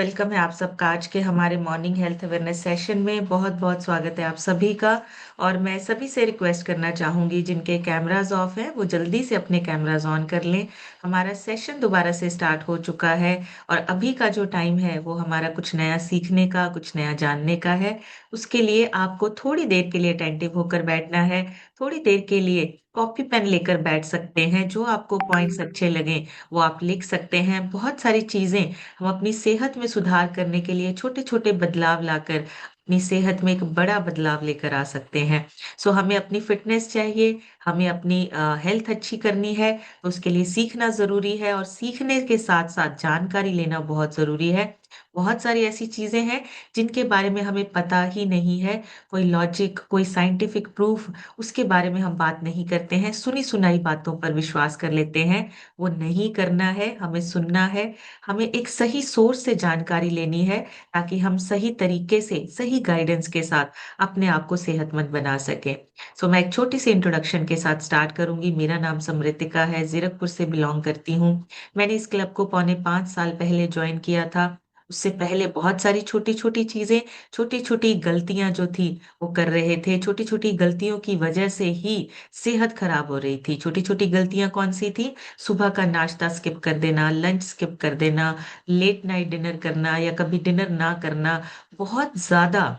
Welcome है आप सबका आज के हमारे मॉर्निंग हेल्थ अवेयरनेस सेशन में। बहुत बहुत स्वागत है आप सभी का। और मैं सभी से रिक्वेस्ट करना चाहूंगी जिनके कैमरास ऑफ हैं वो जल्दी से अपने कैमरास ऑन कर लें। हमारा सेशन दोबारा से स्टार्ट हो चुका है। और अभी का जो टाइम है वो हमारा कुछ नया सीखने का, कुछ नया जानने का है। उसके लिए आपको थोड़ी देर के लिए अटेंटिव होकर बैठना है। थोड़ी देर के लिए कॉपी पेन लेकर बैठ सकते हैं। जो आपको पॉइंट्स अच्छे लगे वो आप लिख सकते हैं। बहुत सारी चीजें हम अपनी सेहत में सुधार करने के लिए छोटे छोटे बदलाव लाकर अपनी सेहत में एक बड़ा बदलाव लेकर आ सकते हैं। सो हमें अपनी फिटनेस चाहिए, हमें अपनी हेल्थ अच्छी करनी है। तो उसके लिए सीखना जरूरी है और सीखने के साथ साथ जानकारी लेना बहुत जरूरी है। बहुत सारी ऐसी चीजें हैं जिनके बारे में हमें पता ही नहीं है। कोई लॉजिक, कोई साइंटिफिक प्रूफ, उसके बारे में हम बात नहीं करते हैं। सुनी सुनाई बातों पर विश्वास कर लेते हैं। वो नहीं करना है, हमें सुनना है। हमें एक सही सोर्स से जानकारी लेनी है ताकि हम सही तरीके से, सही गाइडेंस के साथ अपने आप को सेहतमंद बना सके। सो मैं एक छोटी सी इंट्रोडक्शन के साथ स्टार्ट करूंगी। मेरा नाम समृतिका है, जीरकपुर से बिलोंग करती हूँ। मैंने इस क्लब को पौने 5 साल पहले ज्वाइन किया था। उससे पहले बहुत सारी छोटी छोटी चीजें, छोटी छोटी गलतियां जो थी वो कर रहे थे। छोटी छोटी गलतियों की वजह से ही सेहत खराब हो रही थी। छोटी छोटी गलतियां कौन सी थी? सुबह का नाश्ता स्किप कर देना, लंच स्किप कर देना, लेट नाइट डिनर करना या कभी डिनर ना करना। बहुत ज्यादा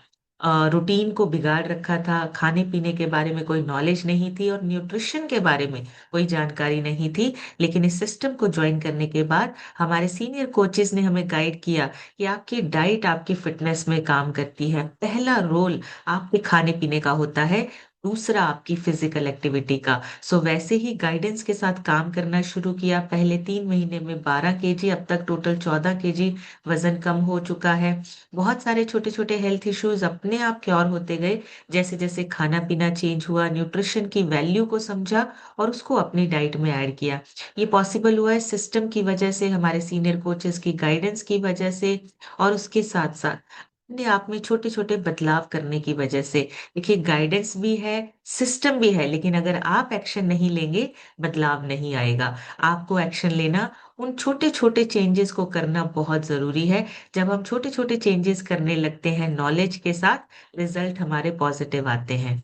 रूटीन को बिगाड़ रखा था। खाने पीने के बारे में कोई नॉलेज नहीं थी और न्यूट्रिशन के बारे में कोई जानकारी नहीं थी। लेकिन इस सिस्टम को ज्वाइन करने के बाद हमारे सीनियर कोचेस ने हमें गाइड किया कि आपकी डाइट आपकी फिटनेस में काम करती है। पहला रोल आपके खाने पीने का होता है, दूसरा आपकी फिजिकल एक्टिविटी का। सो वैसे ही गाइडेंस के साथ काम करना शुरू किया। पहले 3 महीने में 12 kg, अब तक टोटल 14 kg वजन कम हो चुका है। बहुत सारे छोटे छोटे हेल्थ इश्यूज अपने आप क्योर होते गए जैसे जैसे खाना पीना चेंज हुआ, न्यूट्रिशन की वैल्यू को समझा और उसको अपनी डाइट में ऐड किया। ये पॉसिबल हुआ है सिस्टम की वजह से, हमारे सीनियर कोचेस की गाइडेंस की वजह से, और उसके साथ साथ अपने आप में छोटे छोटे बदलाव करने की वजह से। देखिए, गाइडेंस भी है, सिस्टम भी है, लेकिन अगर आप एक्शन नहीं लेंगे बदलाव नहीं आएगा। आपको एक्शन लेना, उन छोटे छोटे चेंजेस को करना बहुत जरूरी है। जब हम छोटे छोटे चेंजेस करने लगते हैं नॉलेज के साथ, रिजल्ट हमारे पॉजिटिव आते हैं।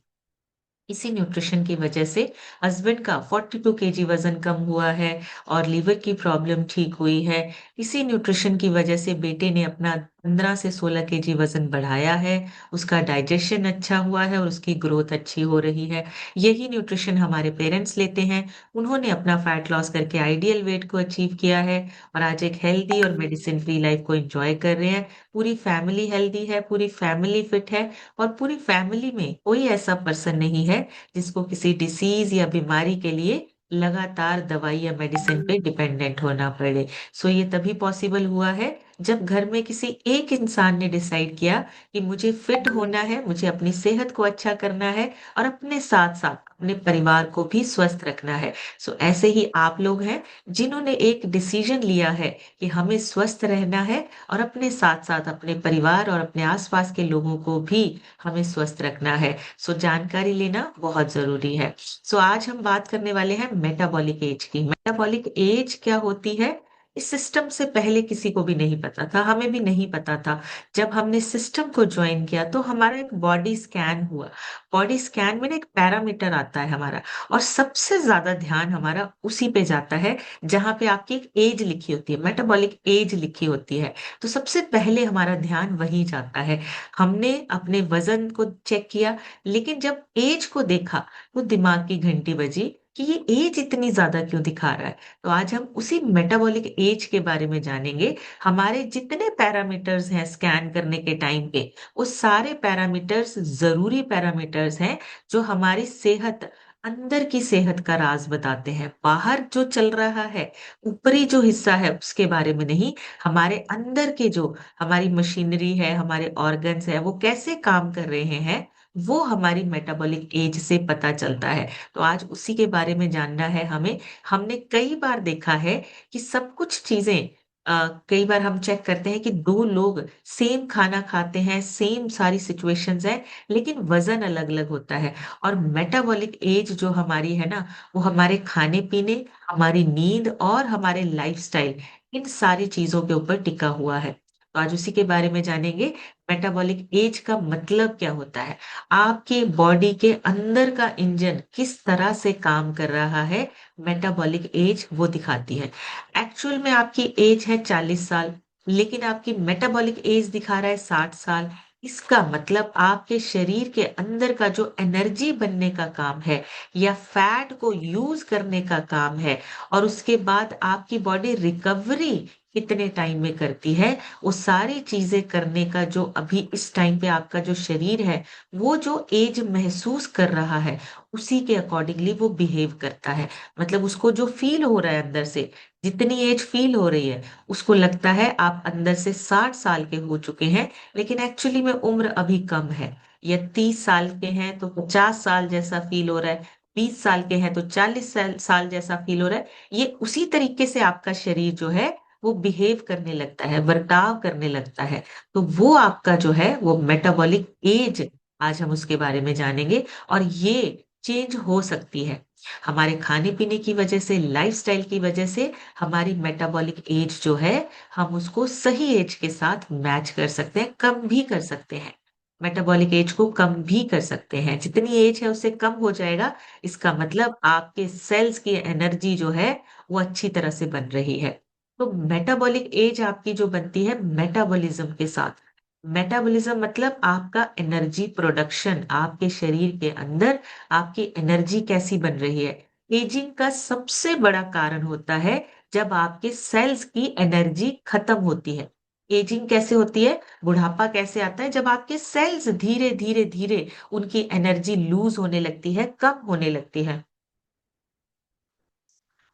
इसी न्यूट्रिशन की वजह से हस्बैंड का 42 kg वजन कम हुआ है और लीवर की प्रॉब्लम ठीक हुई है। इसी न्यूट्रिशन की वजह से बेटे ने अपना 15 से 16 kg वजन बढ़ाया है। उसका डाइजेशन अच्छा हुआ है और उसकी ग्रोथ अच्छी हो रही है। यही न्यूट्रिशन हमारे पेरेंट्स लेते हैं। उन्होंने अपना फैट लॉस करके आइडियल वेट को अचीव किया है और आज एक हेल्दी और मेडिसिन फ्री लाइफ को एंजॉय कर रहे हैं। पूरी फैमिली हेल्दी है, पूरी फैमिली फिट है। और पूरी फैमिली में कोई ऐसा पर्सन नहीं है जिसको किसी डिसीज या बीमारी के लिए लगातार दवाई या मेडिसिन पे डिपेंडेंट होना पड़े। सो ये तभी पॉसिबल हुआ है जब घर में किसी एक इंसान ने डिसाइड किया कि मुझे फिट होना है, मुझे अपनी सेहत को अच्छा करना है और अपने साथ साथ अपने परिवार को भी स्वस्थ रखना है। सो ऐसे ही आप लोग हैं जिन्होंने एक डिसीजन लिया है कि हमें स्वस्थ रहना है और अपने साथ साथ अपने परिवार और अपने आसपास के लोगों को भी हमें स्वस्थ रखना है। सो जानकारी लेना बहुत जरूरी है। सो आज हम बात करने वाले हैं मेटाबॉलिक एज की। मेटाबॉलिक एज क्या होती है? इस सिस्टम से पहले किसी को भी नहीं पता था, हमें भी नहीं पता था। जब हमने सिस्टम को ज्वाइन किया तो हमारा एक बॉडी स्कैन हुआ। बॉडी स्कैन में ना एक पैरामीटर आता है हमारा, और सबसे ज्यादा ध्यान हमारा उसी पे जाता है जहां पे आपकी एक एज लिखी होती है, मेटाबॉलिक एज लिखी होती है। तो सबसे पहले हमारा ध्यान वही जाता है। हमने अपने वजन को चेक किया, लेकिन जब एज को देखा तो दिमाग की घंटी बजी कि ये एज इतनी ज्यादा क्यों दिखा रहा है। तो आज हम उसी मेटाबॉलिक एज के बारे में जानेंगे। हमारे जितने पैरामीटर्स हैं स्कैन करने के टाइम पे, वो सारे पैरामीटर्स जरूरी पैरामीटर्स हैं जो हमारी सेहत, अंदर की सेहत का राज बताते हैं। बाहर जो चल रहा है, ऊपरी जो हिस्सा है उसके बारे में नहीं, हमारे अंदर के जो हमारी मशीनरी है, हमारे ऑर्गन्स है, वो कैसे काम कर रहे हैं, वो हमारी मेटाबॉलिक एज से पता चलता है। तो आज उसी के बारे में जानना है हमें। हमने कई बार देखा है कि सब कुछ चीजें, कई बार हम चेक करते हैं कि दो लोग सेम खाना खाते हैं, सेम सारी सिचुएशंस है, लेकिन वजन अलग अलग होता है। और मेटाबॉलिक एज जो हमारी है ना, वो हमारे खाने पीने, हमारी नींद और हमारे लाइफस्टाइल, इन सारी चीजों के ऊपर टिका हुआ है। तो आज उसी के बारे में जानेंगे, मेटाबॉलिक एज का मतलब क्या होता है? आपके बॉडी के अंदर का इंजन किस तरह से काम कर रहा है, मेटाबॉलिक एज वो दिखाती है। एक्चुअल में आपकी एज है 40 साल, लेकिन आपकी मेटाबॉलिक एज दिखा रहा है 60 साल। इसका मतलब आपके शरीर के अंदर का जो एनर्जी बनने का काम है या फैट को यूज करने का काम है, और उसके बाद आपकी बॉडी रिकवरी कितने टाइम में करती है, वो सारी चीजें करने का जो अभी इस टाइम पे आपका जो शरीर है, वो जो एज महसूस कर रहा है, उसी के अकॉर्डिंगली वो बिहेव करता है। मतलब उसको जो फील हो रहा है अंदर से, जितनी एज फील हो रही है, उसको लगता है आप अंदर से 60 साल के हो चुके हैं, लेकिन एक्चुअली में उम्र अभी कम है। या 30 साल के हैं तो 50 साल जैसा फील हो रहा है, 20 साल के हैं तो 40 साल जैसा फील हो रहा है। ये उसी तरीके से आपका शरीर जो है वो बिहेव करने लगता है, बर्ताव करने लगता है। तो वो आपका जो है वो मेटाबॉलिक एज, आज हम उसके बारे में जानेंगे। और ये चेंज हो सकती है हमारे खाने पीने की वजह से, लाइफस्टाइल की वजह से। हमारी मेटाबॉलिक एज जो है, हम उसको सही एज के साथ मैच कर सकते हैं, कम भी कर सकते हैं। मेटाबॉलिक एज को कम भी कर सकते हैं, जितनी एज है उससे कम हो जाएगा। इसका मतलब आपके सेल्स की एनर्जी जो है वो अच्छी तरह से बन रही है। तो मेटाबॉलिक एज आपकी जो बनती है मेटाबॉलिज्म के साथ। मेटाबॉलिज्म मतलब आपका एनर्जी प्रोडक्शन, आपके शरीर के अंदर आपकी एनर्जी कैसी बन रही है। एजिंग का सबसे बड़ा कारण होता है जब आपके सेल्स की एनर्जी खत्म होती है। एजिंग कैसे होती है, बुढ़ापा कैसे आता है, जब आपके सेल्स धीरे धीरे धीरे उनकी एनर्जी लूज होने लगती है, कम होने लगती है।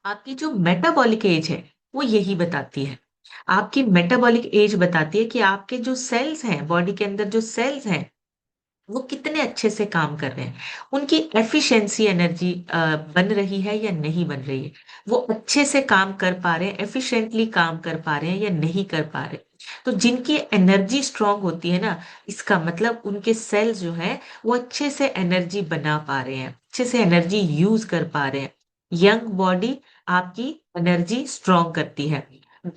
आपकी जो मेटाबॉलिक एज है वो यही बताती है। आपकी मेटाबॉलिक एज बताती है कि आपके जो सेल्स हैं, बॉडी के अंदर जो सेल्स हैं, वो कितने अच्छे से काम कर रहे हैं, उनकी एफिशिएंसी एनर्जी बन रही है या नहीं बन रही है, वो अच्छे से काम कर पा रहे हैं, एफिशिएंटली काम कर पा रहे हैं या नहीं कर पा रहे। तो जिनकी एनर्जी स्ट्रांग होती है ना, इसका मतलब उनके सेल्स जो है वो अच्छे से एनर्जी बना पा रहे हैं, अच्छे से एनर्जी यूज कर पा रहे हैं। यंग बॉडी आपकी एनर्जी स्ट्रांग करती है।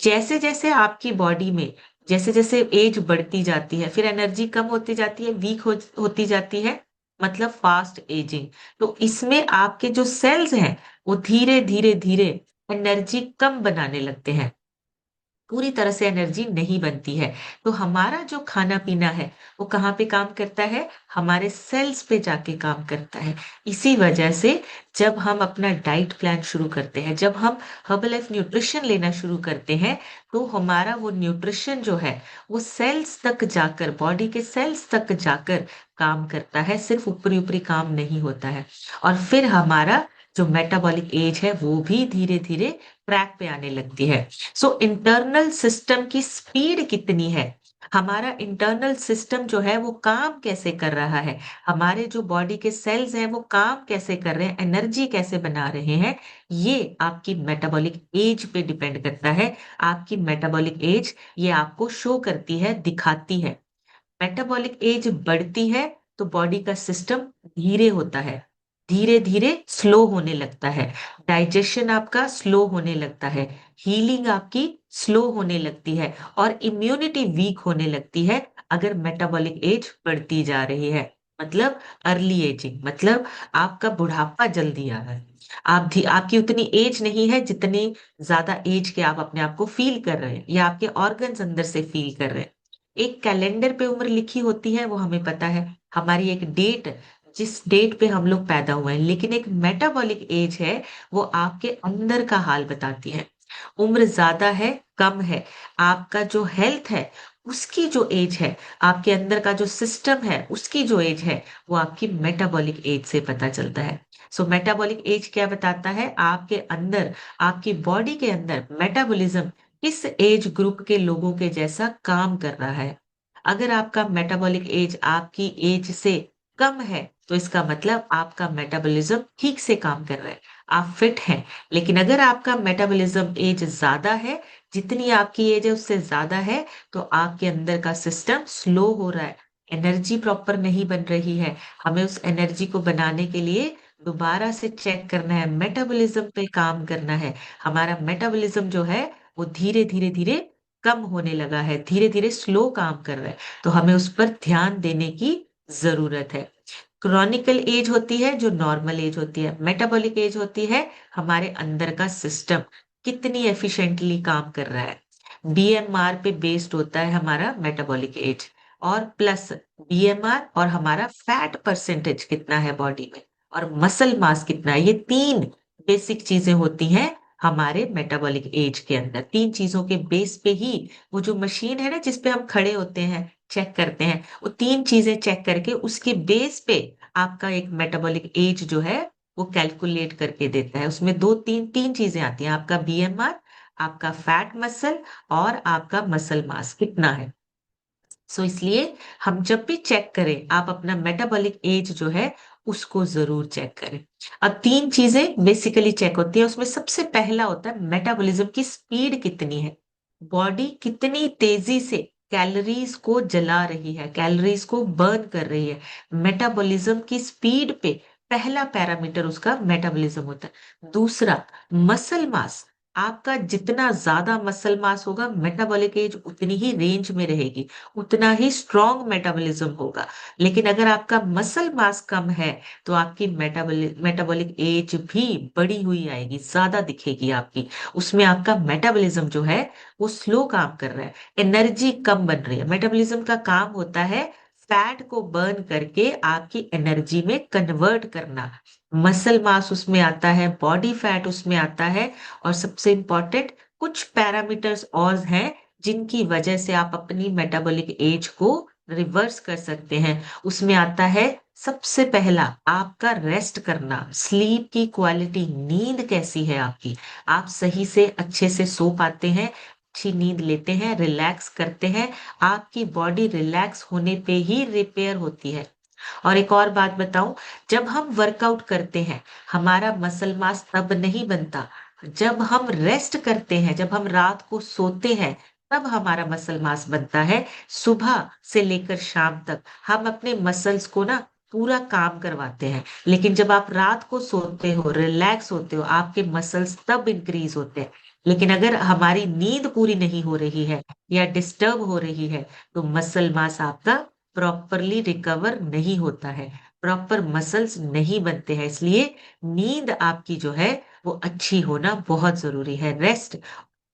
जैसे जैसे आपकी बॉडी में, जैसे जैसे एज बढ़ती जाती है, फिर एनर्जी कम होती जाती है, वीक होती जाती है, मतलब फास्ट एजिंग। तो इसमें आपके जो सेल्स हैं वो धीरे धीरे धीरे एनर्जी कम बनाने लगते हैं, पूरी तरह से एनर्जी नहीं बनती है। तो हमारा जो खाना पीना है वो कहाँ पे काम करता है, हमारे सेल्स पे जाके काम करता है। इसी वजह से जब हम अपना डाइट प्लान शुरू करते हैं, जब हम हर्बलाइफ न्यूट्रिशन लेना शुरू करते हैं, तो हमारा वो न्यूट्रिशन जो है वो सेल्स तक जाकर, बॉडी के सेल्स तक जाकर काम करता है, सिर्फ ऊपरी ऊपरी काम नहीं होता है। और फिर हमारा जो मेटाबॉलिक एज है वो भी धीरे धीरे ट्रैक पे आने लगती है। सो इंटरनल सिस्टम की स्पीड कितनी है, हमारा इंटरनल सिस्टम जो है वो काम कैसे कर रहा है, हमारे जो बॉडी के सेल्स हैं वो काम कैसे कर रहे हैं, एनर्जी कैसे बना रहे हैं, ये आपकी मेटाबॉलिक एज पे डिपेंड करता है। आपकी मेटाबॉलिक एज ये आपको शो करती है, दिखाती है। मेटाबॉलिक एज बढ़ती है तो बॉडी का सिस्टम धीरे होता है, धीरे धीरे स्लो होने लगता है, डाइजेशन आपका स्लो होने लगता है, हीलिंग आपकी स्लो होने लगती है, और इम्यूनिटी वीक होने लगती है अगर मेटाबॉलिक एज बढ़ती जा रही है। मतलब अर्ली एजिंग, मतलब आपका बुढ़ापा जल्दी आ रहा है। आपकी उतनी एज नहीं है जितनी ज्यादा एज के आप अपने आप को फील कर रहे हैं, या आपके ऑर्गन्स अंदर से फील कर रहे हैं। एक कैलेंडर पे उम्र लिखी होती है, वो हमें पता है, हमारी एक डेट, जिस डेट पे हम लोग पैदा हुए हैं। लेकिन एक मेटाबॉलिक एज है, वो आपके अंदर का हाल बताती है। उम्र ज्यादा है, कम है, आपका जो हेल्थ है उसकी जो एज है, आपके अंदर का जो सिस्टम है उसकी जो एज है, वो आपकी मेटाबॉलिक एज से पता चलता है। सो मेटाबॉलिक एज क्या बताता है, आपके अंदर, आपकी बॉडी के अंदर मेटाबॉलिज्म किस एज ग्रुप के लोगों के जैसा काम कर रहा है। अगर आपका मेटाबॉलिक एज आपकी एज से कम है, तो इसका मतलब आपका मेटाबॉलिज्म ठीक से काम कर रहा है, आप फिट हैं। लेकिन अगर आपका मेटाबॉलिज्म एज ज्यादा है, जितनी आपकी एज है उससे ज्यादा है, तो आपके अंदर का सिस्टम स्लो हो रहा है, एनर्जी प्रॉपर नहीं बन रही है। हमें उस एनर्जी को बनाने के लिए दोबारा से चेक करना है, मेटाबॉलिज्म पे काम करना है। हमारा मेटाबॉलिज्म जो है वो धीरे धीरे धीरे कम होने लगा है, धीरे-धीरे स्लो काम कर रहा है, तो हमें उस पर ध्यान देने की ज़रूरत है। क्रॉनिकल एज होती है जो नॉर्मल एज होती है, मेटाबॉलिक एज होती है हमारे अंदर का सिस्टम कितनी एफिशिएंटली काम कर रहा है। बीएमआर पे बेस्ड होता है हमारा मेटाबॉलिक एज और प्लस बीएमआर और हमारा फैट परसेंटेज कितना है बॉडी में और मसल मास कितना है। ये 3 बेसिक चीज़ें होती हैं हमारे मेटाबॉलिक एज के अंदर। 3 चीज़ों के बेस पे ही वो जो मशीन है ना जिस पे हम खड़े होते हैं, चेक करते हैं, वो 3 चीज़ें चेक करके उसके बेस पे आपका एक मेटाबॉलिक एज जो है वो कैलकुलेट करके देता है। उसमें 2-3 चीज़ें आती हैं, आपका बीएमआर, आपका फैट मसल और आपका मसल मास कितना है। इसलिए हम जब भी चेक करें, आप अपना मेटाबॉलिक एज जो है, उसको ज़रूर चेक करें। अब 3 चीज़ें बेसिकली चेक होती हैं, उसमें सबसे पहला होता है मेटाबॉलिज़्म की स्पीड कितनी है। बॉडी कितनी तेज़ी से कैलोरीज़ को जला रही है, कैलोरीज़ को बर्न कर रही है। मेटाबॉलिज़्म की स्पीड पे पहला पैरामीटर उसका मेटाबॉलिज़्म होता है। दूसरा मसल मास, आपका जितना ज़्यादा मसल मास होगा, मेटाबॉलिक एज उतनी ही रेंज में रहेगी। उतना ही स्ट्रॉन्ग मेटाबॉलिज्म होगा। लेकिन अगर आपका मसल मास कम है, तो आपकी मेटाबॉलिक एज भी बढ़ी हुई आएगी, ज़्यादा दिखेगी आपकी। उसमें आपका मेटाबॉलिज्म जो है, वो स्लो काम कर रहा है, एनर्जी कम बन रही है। मेटाबॉलिज्म का काम होता है फैट को बर्न करके आपकी एनर्जी में कन्वर्ट करना। मसल मास उसमें आता है, बॉडी फैट उसमें आता है और सबसे इम्पोर्टेंट कुछ पैरामीटर्स और हैं जिनकी वजह से आप अपनी मेटाबॉलिक एज को रिवर्स कर सकते हैं। उसमें आता है सबसे पहला आपका रेस्ट करना, स्लीप की क्वालिटी, नींद कैसी है आपकी? आप सही से अच्छे से सो पाते हैं, अच्छी नींद लेते हैं, रिलैक्स करते हैं, आपकी बॉडी रिलैक्स होने पे ही रिपेयर होती है। और एक और बात बताऊं, जब हम वर्कआउट करते हैं, हमारा मसल मास तब नहीं बनता, जब हम रेस्ट करते हैं, जब हम रात को सोते हैं, तब हमारा मसल मास बनता है। सुबह से लेकर शाम तक हम अपने मसल्स को ना पूरा काम करवाते हैं, लेकिन जब आप रात को सोते हो, रिलैक्स होते हो, आपके मसल्स तब इंक्रीज होते हैं। लेकिन अगर हमारी नींद पूरी नहीं हो रही है या डिस्टर्ब हो रही है, तो मसल मास आपका प्रॉपरली रिकवर नहीं होता है, प्रॉपर मसल्स नहीं बनते हैं। इसलिए नींद आपकी जो है वो अच्छी होना बहुत ज़रूरी है। रेस्ट,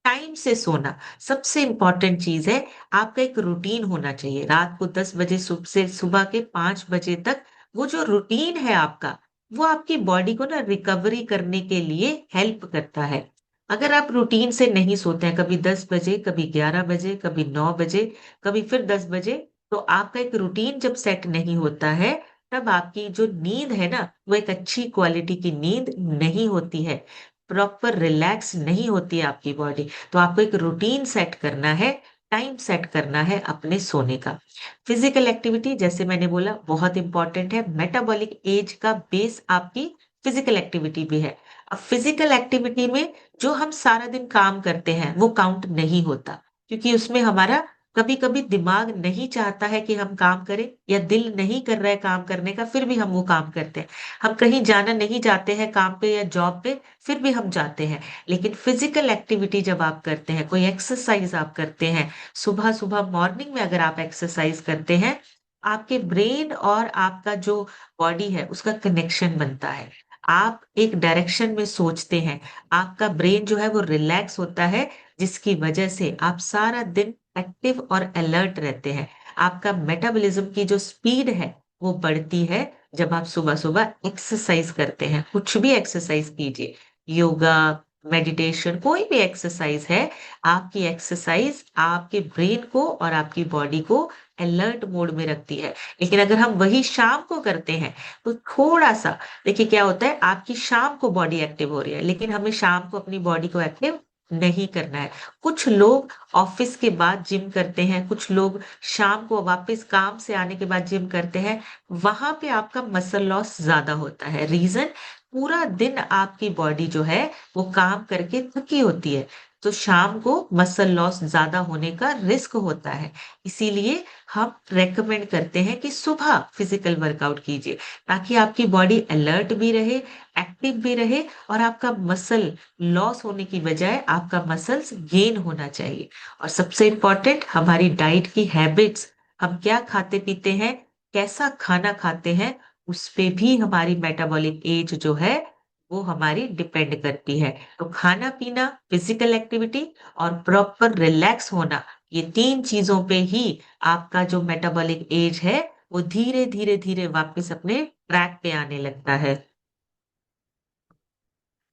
टाइम से सोना सबसे इम्पोर्टेंट चीज़ है। आपका एक रूटीन होना चाहिए। रात को 10 बजे से सुबह के 5 बजे तक वो जो रूटीन है आपका, वो आपकी बॉडी को ना रिकवरी करने के लिए हेल्प करता है। अगर आप रूटीन से नहीं सोते हैं, कभी 10 बजे, कभी 11 बजे, कभी 9 बजे, कभी फिर 10 बजे, तो आपका एक रूटीन जब सेट नहीं होता है, तब आपकी जो नींद है ना, वो एक अच्छी क्वालिटी की नींद नहीं होती है। प्रॉपर रिलैक्स नहीं होती है आपकी बॉडी। तो आपको एक रूटीन सेट करना है, टाइम सेट करना है अपने सोने का। फिजिकल एक्टिविटी जैसे मैंने बोला बहुत इंपॉर्टेंट है। मेटाबॉलिक एज का बेस आपकी फिजिकल एक्टिविटी भी है। अब फिजिकल एक्टिविटी में जो हम सारा दिन काम करते हैं वो काउंट नहीं होता, क्योंकि उसमें हमारा कभी-कभी दिमाग नहीं चाहता है कि हम काम करें या दिल नहीं कर रहा है काम करने का, फिर भी हम वो काम करते हैं। हम कहीं जाना नहीं चाहते हैं काम पे या जॉब पे, फिर भी हम जाते हैं। लेकिन फिजिकल एक्टिविटी जब आप करते हैं, कोई एक्सरसाइज आप करते हैं, सुबह-सुबह मॉर्निंग में अगर आप एक्सरसाइज करते हैं, आपके ब्रेन और आपका जो बॉडी है, उसका कनेक्शन बनता है। आप एक डायरेक्शन में सोचते हैं, आपका ब्रेन जो है वो रिलैक्स होता है, जिसकी वजह से आप सारा दिन एक्टिव और अलर्ट रहते हैं। आपका मेटाबॉलिज्म की जो स्पीड है, वो बढ़ती है जब आप सुबह-सुबह एक्सरसाइज करते हैं। कुछ भी एक्सरसाइज कीजिए, योगा, मेडिटेशन, कोई भी एक्सरसाइज है, आपकी एक्सरसाइज आपके ब्रेन को और आपकी बॉडी को अलर्ट मोड में रखती है। लेकिन अगर हम वही शाम को करते हैं, तो थोड़ा-सा देखिए क्या होता है, आपकी शाम को बॉडी एक्टिव हो रही है, लेकिन हमें शाम को अपनी बॉडी को एक्टिव नहीं करना है। कुछ लोग ऑफिस के बाद जिम करते हैं, कुछ लोग शाम को वापस काम से आने के बाद जिम करते हैं, वहाँ पे आपका मसल लॉस ज़्यादा होता है। रीज़न, पूरा दिन आपकी बॉडी जो है वो काम करके थकी होती है। तो शाम को मसल लॉस ज़्यादा होने का रिस्क होता है। इसीलिए हम रेकमेंड करते हैं कि सुबह फिज़िकल वर्कआउट कीजिए, ताकि आपकी बॉडी अलर्ट भी रहे, एक्टिव भी रहे और आपका मसल लॉस होने की बजाय आपका मसल्स गेन होना चाहिए। और सबसे इम्पोर्टेंट हमारी डाइट की हैबिट्स, हम क्या खाते-पीते हैं, कैसा खाना खाते हैं, उस पे भी हमारी मेटाबॉलिक एज जो है, वो हमारी डिपेंड करती है। तो खाना-पीना, फिज़िकल एक्टिविटी और प्रॉपर रिलैक्स होना, ये 3 चीज़ों पे ही आपका जो मेटाबॉलिक एज है, वो धीरे-धीरे-धीरे वापस अपने ट्रैक पे आने लगता है।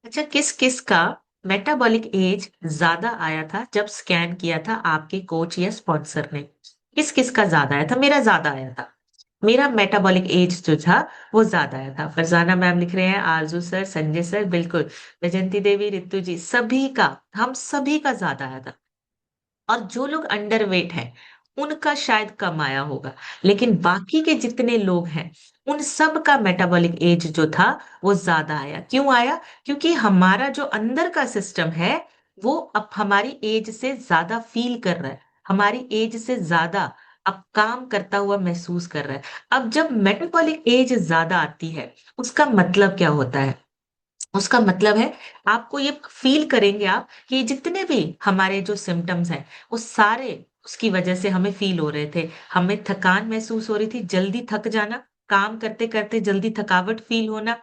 अच्छा, किस-किस का मेटाबॉलिक एज ज़्यादा आया था जब स्कैन किया था आपके कोच या स्पॉन्सर ने? किस-किस का ज़्यादा आया था? मेरा ज़्यादा आया था। मेरा मेटाबॉलिक एज जो था, वो ज़्यादा आया था। फरज़ाना मैम लिख रहे हैं, आरज़ू सर, संजय सर, बिल्कुल। वैजंती देवी, रितु जी, सभी का, हम सभी का ज़्यादा आया था। और जो लोग अंडरवेट हैं, उनका शायद कम आया होगा। लेकिन बाकी के जितने लोग हैं, उन सब का मेटाबॉलिक एज जो था, वो ज़्यादा आया। क्यों आया? क्योंकि हमारा जो अंदर का सिस्टम है, वो अब हमारी एज से ज़्यादा फ़ील कर रहा है। हमारी एज से ज़्यादा अब काम करता हुआ महसूस कर रहा है। अब जब मेटाबॉलिक एज ज़्यादा आती है, उसका मतलब क्या होता है? उसका मतलब है, आपको ये फ़ील करेंगे आप कि जितने भी हमारे जो सिम्पटम्स हैं, वो सारे उसकी वज़ह से हमें फ़ील हो रहे थे। हमें थकान महसूस हो रही थी, जल्दी थक जाना, काम करते-करते जल्दी थकावट फ़ील होना,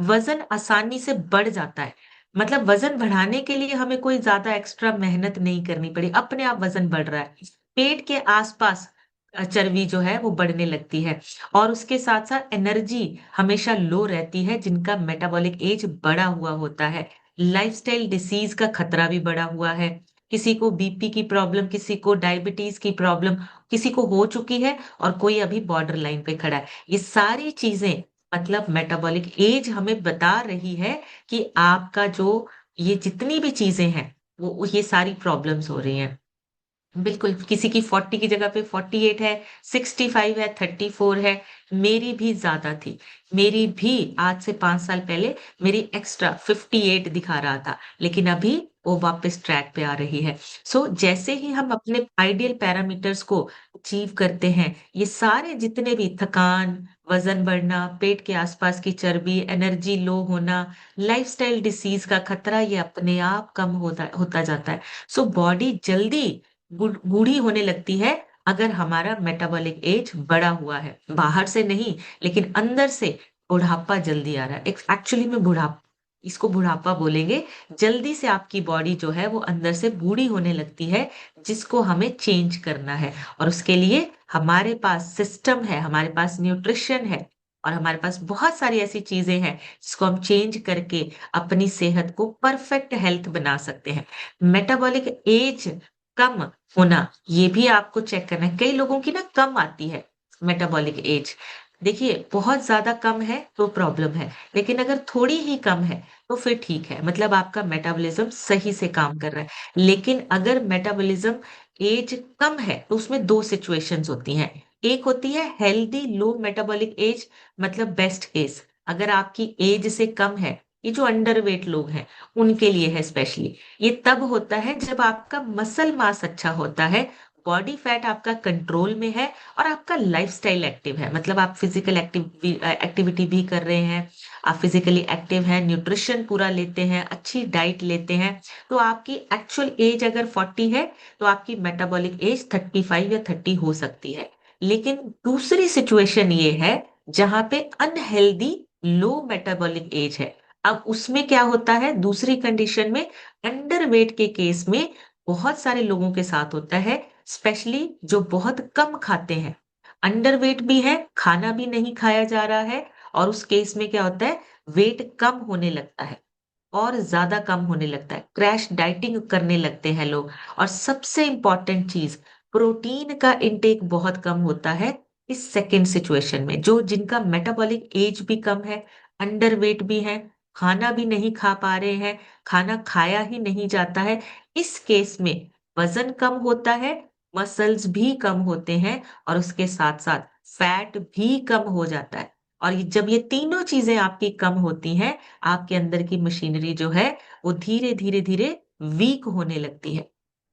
वज़न आसानी से बढ़ जाता है। मतलब वज़न बढ़ाने के लिए हमें कोई ज़्यादा एक्स्ट्रा मेहनत नहीं करनी पड़ी, अपने आप वज़न बढ़ रहा है। पेट के आस-पास चर्बी जो है वो बढ़ने लगती है और उसके साथ-साथ एनर्जी हमेशा लो रहती है जिनका मेटाबॉलिक एज बढ़ा हुआ होता है। लाइफ़स्टाइल डिसीज़ का खतरा भी बढ़ा हुआ है। किसी को बीपी की प्रॉब्लम, किसी को डायबिटीज़ की प्रॉब्लम, किसी को हो चुकी है और कोई अभी बॉर्डर लाइन पे खड़ा है। ये सारी चीज़ें मतलब मेटाबॉलिक एज हमें बता रही है कि आपका जो ये जितनी भी चीज़ें हैं, वो ये सारी प्रॉब्लम्स हो रही हैं। बिल्कुल, किसी की 40 की जगह पे 48 है, 65 है, 34 है, मेरी भी ज़्यादा थी। मेरी भी आज से 5 साल पहले मेरी एक्स्ट्रा 58 दिखा रहा था, लेकिन अभी वो वापस ट्रैक पे आ रही है। सो जैसे ही हम अपने आइडियल पैरामीटर्स को अचीव करते हैं, ये सारे जितने भी थकान, वज़न बढ़ना, पेट के आसपास की चर्बी, एनर्जी लो होना, लाइफ़स्टाइल डिसीज़ का खतरा ये अपने आप कम होता होता जाता है। सो बॉडी जल्दी बूढ़ी होने लगती है अगर हमारा मेटाबॉलिक एज बढ़ा हुआ है। बाहर से नहीं, लेकिन अंदर से बुढ़ापा जल्दी आ रहा है। एक्चुअली में इसको बुढ़ापा बोलेंगे। जल्दी से आपकी बॉडी जो है वो अंदर से बूढ़ी होने लगती है, जिसको हमें चेंज करना है और उसके लिए हमारे पास सिस्टम है, हमारे पास न्यूट्रिशन है और हमारे पास बहुत सारी ऐसी चीज़ें हैं, जिसको हम चेंज करके अपनी सेहत को परफेक्ट हेल्थ बना सकते हैं। मेटाबॉलिक एज कम होना, ये भी आपको चेक करना है। कई लोगों की ना कम आती है मेटाबॉलिक एज। देखिए, बहुत ज़्यादा कम है तो प्रॉब्लम है, लेकिन अगर थोड़ी ही कम है, तो फिर ठीक है। मतलब आपका मेटाबॉलिज़्म सही से काम कर रहा है। लेकिन अगर मेटाबॉलिज़्म एज कम है, तो उसमें 2 सिचुएशंस होती हैं। एक होती है हेल्दी लो मेटाबॉलिक एज मतलब बेस्ट केस, अगर आपकी एज से कम है, ये जो अंडरवेट लोग हैं, उनके लिए है स्पेशली। ये तब होता है जब आपका मसल मास अच्छा होता है, बॉडी फैट आपका कंट्रोल में है और आपका लाइफस्टाइल एक्टिव है। मतलब आप फिजिकल एक्टिविटी भी कर रहे हैं, आप फिजिकली एक्टिव हैं, न्यूट्रिशन पूरा लेते हैं, अच्छी डाइट लेते हैं, तो आपकी एक्चुअल एज अगर 40 है, तो आपकी मेटाबॉलिक एज 35 या 30 हो सकती है। लेकिन दूसरी सिचुएशन ये है, जहाँ पे अनहेल्दी लो मेटाबॉलिक एज है। अब उसमें क्या होता है दूसरी कंडीशन में अंडरवेट के केस में बहुत सारे लोगों के साथ होता है, स्पेशली जो बहुत कम खाते हैं। अंडरवेट भी है, खाना भी नहीं खाया जा रहा है और उस केस में क्या होता है, वेट कम होने लगता है और ज़्यादा कम होने लगता है। क्रैश डाइटिंग करने लगते हैं लोग और सबसे इम्पोर्टेंट चीज़ प्रोटीन का इंटेक बहुत कम होता है इस सेकंड सिचुएशन में। जो जिनका मेटाबॉलिक एज भी कम है, अंडरवेट भी है, खाना भी नहीं खा पा रहे हैं, खाना खाया ही नहीं जाता है। इस केस में वज़न कम होता है, मसल्स भी कम होते हैं और उसके साथ-साथ फैट भी कम हो जाता है। और जब ये तीनों चीज़ें आपकी कम होती हैं, आपके अंदर की मशीनरी जो है, वो धीरे, धीरे, धीरे वीक होने लगती है।